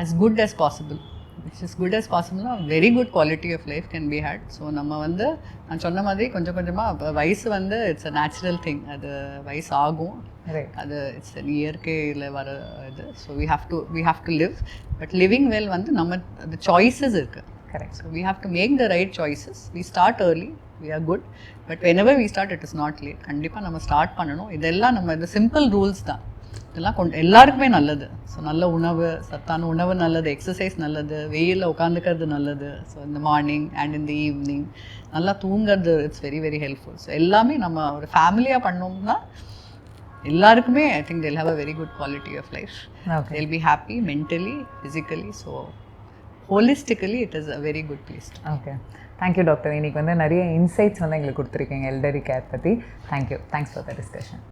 as good as possible, which is good as possible, a very good quality of life can be had. So நம்ம வந்து நான் சொன்ன மாதிரி கொஞ்சம் கொஞ்சமாக வயசு வந்து இட்ஸ் அ நேச்சுரல் திங். அது வயசு ஆகும், அது இட்ஸ் இயற்கையில் வர இது. So we have to live, but living well வந்து நம்ம அது சாய்ஸஸ் இருக்குது. Correct. So we have to make the right choices. We start early, we are good, but whenever we start it is not late. கண்டிப்பாக நம்ம start பண்ணணும். இதெல்லாம் நம்ம இந்த சிம்பிள் ரூல்ஸ் தான், இதெல்லாம் எல்லாருக்குமே நல்லது. ஸோ நல்ல உணவு, சத்தான உணவு நல்லது, எக்ஸசைஸ் நல்லது, வெயிலில் உட்காந்துக்கிறது நல்லது. ஸோ இந்த மார்னிங் அண்ட் இந்த ஈவினிங் நல்லா தூங்குறது it's very very helpful. So எல்லாமே நம்ம ஒரு ஃபேமிலியாக பண்ணோம்னா எல்லாருக்குமே I think they'll have a very good quality of life. Okay. They'll be happy mentally, physically. So holistically it is a very good place. Okay, thank you doctor. இன்னைக்கு வந்து நிறைய insights வந்து எங்களுக்கு கொடுத்துருக்கீங்க எல்டரி கேர் பற்றி. Thank you, thanks for the discussion.